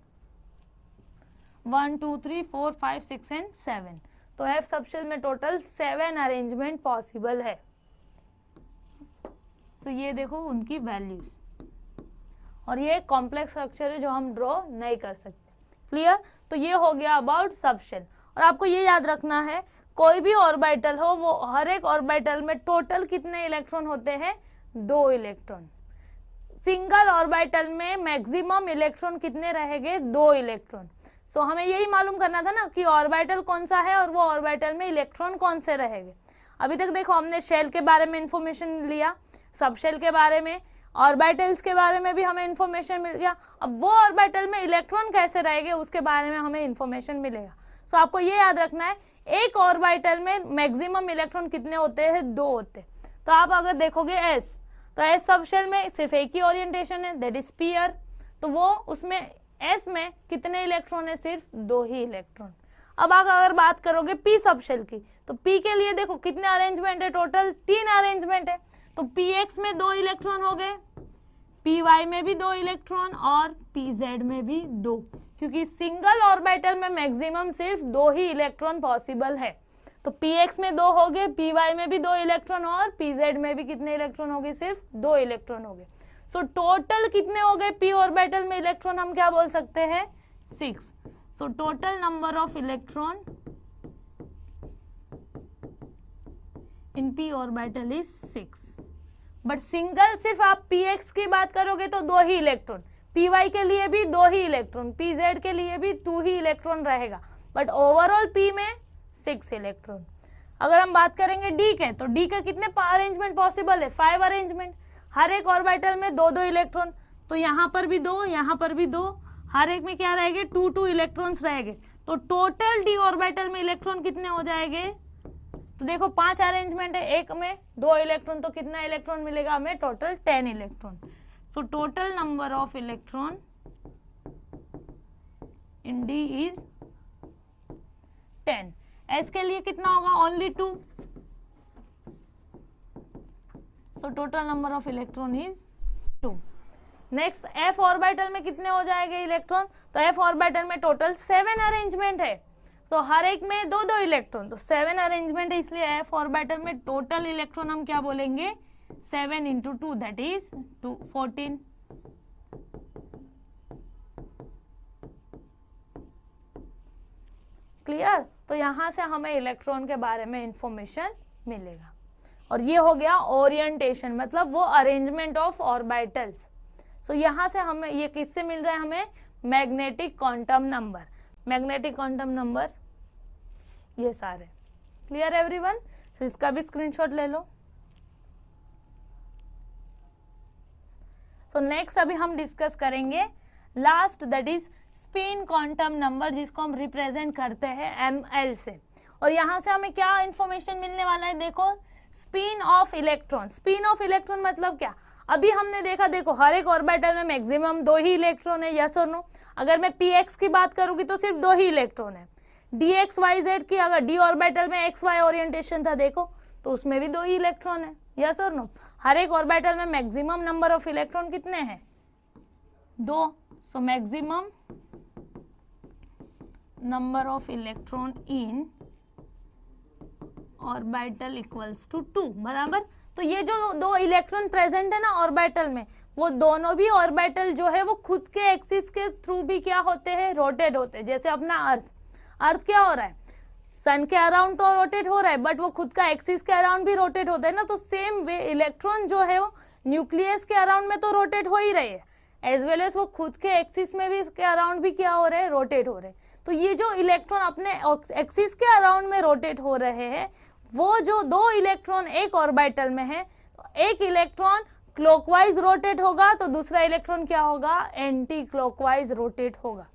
S1: 1 2 3 4 5 6 एंड 7, तो एफ सबशेल में टोटल 7 अरेंजमेंट पॉसिबल है। सो ये देखो उनकी वैल्यूज, और ये कॉम्प्लेक्स स्ट्रक्चर है जो हम ड्रॉ नहीं कर सकते। क्लियर। तो ये हो गया अबाउट सबशेल। और आपको ये याद रखना है, कोई भी ऑर्बिटल हो वो हर एक ऑर्बिटल में टोटल कितने इलेक्ट्रॉन होते हैं, 2 इलेक्ट्रॉन। सिंगल ऑर्बिटल में मैक्सिमम इलेक्ट्रॉन कितने रहेंगे, 2 इलेक्ट्रॉन। सो हमें यही मालूम करना था ना कि ऑर्बिटल कौन सा है और वो ऑर्बिटल में इलेक्ट्रॉन कौन से रहेंगे। अभी तक देखो हमने शेल के बारे में इंफॉर्मेशन लिया, सबशेल के बारे में, ऑर्बिटल्स के बारे में भी हमें इंफॉर्मेशन मिल गया। अब वो ऑर्बिटल में इलेक्ट्रॉन कैसे रहेंगे उसके बारे में हमें इंफॉर्मेशन मिलेगा। सो आपको ये याद रखना है, एक ऑर्बिटल में मैक्सिमम इलेक्ट्रॉन कितने होते हैं, 2 होते हैं। तो आप अगर देखोगे एस, तो एस सबशेल में सिर्फ एक ही ओरिएंटेशन है, दैट इज स्फीयर। तो वो उसमें एस में कितने इलेक्ट्रॉन है, सिर्फ 2 ही इलेक्ट्रॉन। अब आप अगर बात करोगे पी सबशेल की, तो पी के लिए देखो कितने अरेंजमेंट है, टोटल 3 अरेंजमेंट है। तो पी एक्स में 2 इलेक्ट्रॉन हो गए, पी वाई में भी 2 इलेक्ट्रॉन और पी जेड में भी 2, क्योंकि सिंगल ऑर्बिटल में मैक्सिमम सिर्फ 2 ही इलेक्ट्रॉन पॉसिबल है। तो पी एक्स में 2 हो गए, पी वाई में भी 2 इलेक्ट्रॉन और पी जेड में भी कितने इलेक्ट्रॉन हो गए, सिर्फ 2 इलेक्ट्रॉन हो गए। सो टोटल कितने हो गए पी ऑर्बिटल में इलेक्ट्रॉन, हम क्या बोल सकते हैं 6। So total number of electron in P orbital is 6। But single सिर्फ आप पी एक्स की बात करोगे तो 2 ही इलेक्ट्रॉन, पी वाई के लिए भी 2 ही इलेक्ट्रॉन, पी जेड के लिए भी 2 ही इलेक्ट्रॉन रहेगा, बट ओवरऑल पी में 6 इलेक्ट्रॉन। अगर हम बात करेंगे डी के, तो डी के कितने अरेंजमेंट पॉसिबल है, 5 अरेंजमेंट, हर एक ऑर्बिटल में 2-2 इलेक्ट्रॉन। तो यहाँ पर भी 2, यहाँ पर भी 2, हर एक में क्या रहेंगे 2-2 इलेक्ट्रॉन्स रहेंगे। तो टोटल डी ऑर्बिटल में इलेक्ट्रॉन कितने हो जाएंगे, तो देखो 5 अरेंजमेंट है, एक में 2 इलेक्ट्रॉन, तो कितना इलेक्ट्रॉन मिलेगा हमें, total 10 electron. So total number of electron in D is 10। S के लिए कितना होगा, only 2। So total number of electron is 2। Next F orbital में कितने हो जाएंगे इलेक्ट्रॉन, तो एफ ऑर्बिटल में टोटल 7 अरेंजमेंट है, तो हर एक में 2-2 इलेक्ट्रॉन, तो 7 अरेंजमेंट है, इसलिए एफ ऑर्बिटल में टोटल इलेक्ट्रॉन हम क्या बोलेंगे 7 × 2 दैट इज 14। क्लियर। तो यहां से हमें इलेक्ट्रॉन के बारे में इंफॉर्मेशन मिलेगा। और ये हो गया ओरिएंटेशन, मतलब वो अरेंजमेंट ऑफ ऑर्बिटल्स। सो यहां से हमें ये किससे मिल रहा है, हमें magnetic quantum number. Magnetic quantum number ये सारे। Clear everyone. तो इसका भी स्क्रीनशॉट ले लो। सो नेक्स्ट अभी हम डिस्कस करेंगे last, that is spin quantum number, जिसको हम रिप्रेजेंट करते हैं ml से। और यहाँ से हमें क्या इंफॉर्मेशन मिलने वाला है, देखो spin off electron. Spin off electron मतलब क्या, अभी हमने देखा, देखो हर एक ऑर्बिटल में मैक्सिमम 2 ही इलेक्ट्रॉन है, यस और नो। अगर मैं px की बात करूंगी तो सिर्फ 2 ही इलेक्ट्रॉन है। dx y z की अगर d ऑर्बिटल में x y ओरिएंटेशन था देखो, तो उसमें भी 2 ही इलेक्ट्रॉन है, यस और नो। हर एक ऑर्बिटल में मैक्सिमम नंबर ऑफ इलेक्ट्रॉन कितने हैं, 2। So maximum number of electron in orbital equals to 2, बराबर। तो ये जो 2 इलेक्ट्रॉन प्रेजेंट है ना ऑर्बिटल में, वो दोनों भी ऑर्बिटल जो है वो खुद के एक्सिस के थ्रू भी क्या होते हैं, रोटेट होते हैं। जैसे अपना अर्थ क्या हो रहा है, सन के अराउंड तो रोटेट हो रहा है, बट वो खुद का एक्सिस के अराउंड भी रोटेट होता है ना। तो सेम वे इलेक्ट्रॉन जो है वो न्यूक्लियस के अराउंड में तो रोटेट हो ही रहे हैं, एज वेल एज वो खुद के एक्सिस में भी के अराउंड भी क्या हो रहे हैं, रोटेट हो रहे हैं। तो ये जो इलेक्ट्रॉन अपने एक्सिस के अराउंड में रोटेट हो रहे हैं, वो जो 2 इलेक्ट्रॉन एक ऑर्बिटल में है, तो एक इलेक्ट्रॉन क्लॉकवाइज रोटेट होगा तो दूसरा इलेक्ट्रॉन क्या होगा, एंटी क्लॉकवाइज रोटेट होगा।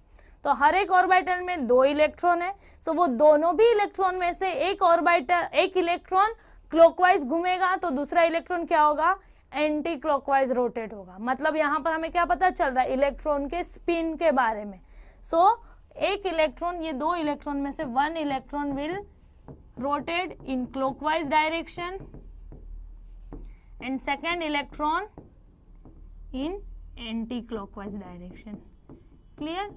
S1: तो हर एक ऑर्बिटल में 2 इलेक्ट्रॉन है, सो वो दोनों भी इलेक्ट्रॉन में से एक इलेक्ट्रॉन क्लॉकवाइज घूमेगा तो दूसरा इलेक्ट्रॉन क्या होगा, एंटी क्लॉकवाइज रोटेट होगा। मतलब यहाँ पर हमें क्या पता चल रहा है, इलेक्ट्रॉन के स्पिन के बारे में। सो एक इलेक्ट्रॉन, ये 2 इलेक्ट्रॉन में से 1 electron will rotate in clockwise direction and second electron in anti-clockwise direction, clear.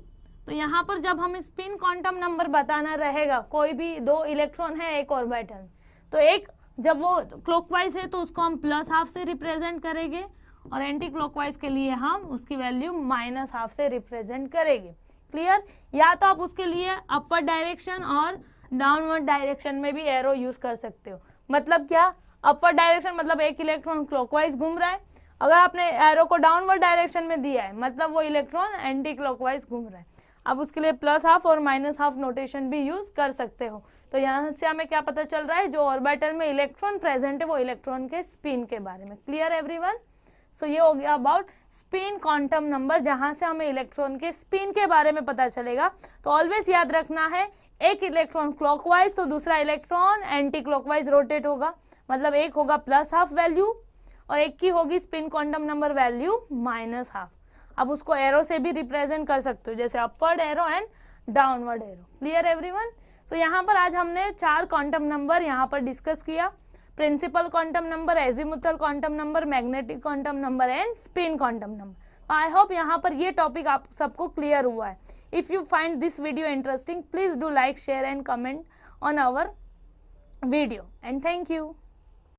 S1: तो यहाँ पर जब हम स्पिन क्वांटम नंबर बताना रहेगा, कोई भी 2 इलेक्ट्रॉन है एक ऑर्बिटल, तो एक जब वो क्लॉकवाइज है तो उसको हम +½ से रिप्रेजेंट करेंगे, और एंटी क्लॉकवाइज के लिए हम उसकी वैल्यू -½ से रिप्रेजेंट करेंगे, क्लियर। या तो आप उसके लिए अपवर्ड डायरेक्शन और डाउनवर्ड डायरेक्शन में भी एरो यूज कर सकते हो। मतलब क्या, अपवर्ड डायरेक्शन मतलब एक इलेक्ट्रॉन क्लॉकवाइज घूम रहा है, अगर आपने एरो को डाउनवर्ड डायरेक्शन में दिया है मतलब वो इलेक्ट्रॉन एंटी क्लॉकवाइज घूम रहा है। अब उसके लिए +½ और -½ नोटेशन भी यूज कर सकते हो। तो यहाँ से हमें क्या पता चल रहा है, जो ऑर्बिटल में इलेक्ट्रॉन प्रेजेंट है वो इलेक्ट्रॉन के स्पिन के बारे में, क्लियर एवरीवन। सो ये हो गया अबाउट स्पिन क्वांटम नंबर, जहां से हमें इलेक्ट्रॉन के स्पिन के बारे में पता चलेगा। तो ऑलवेज याद रखना है, एक इलेक्ट्रॉन क्लॉकवाइज तो दूसरा इलेक्ट्रॉन एंटी क्लॉकवाइज रोटेट होगा, मतलब एक होगा +½ वैल्यू और एक की होगी स्पिन क्वांटम नंबर वैल्यू -½ अब उसको एरो से भी रिप्रेजेंट कर सकते हो, जैसे upward arrow and downward arrow, clear everyone. So यहाँ पर आज हमने 4 क्वांटम नंबर यहाँ पर डिस्कस किया, principal quantum number, azimuthal quantum number, magnetic quantum number and spin quantum number. I hope यहाँ पर ये टॉपिक आप सबको क्लियर हुआ है। If you find this video interesting, please do like, share and comment on our video, and thank you.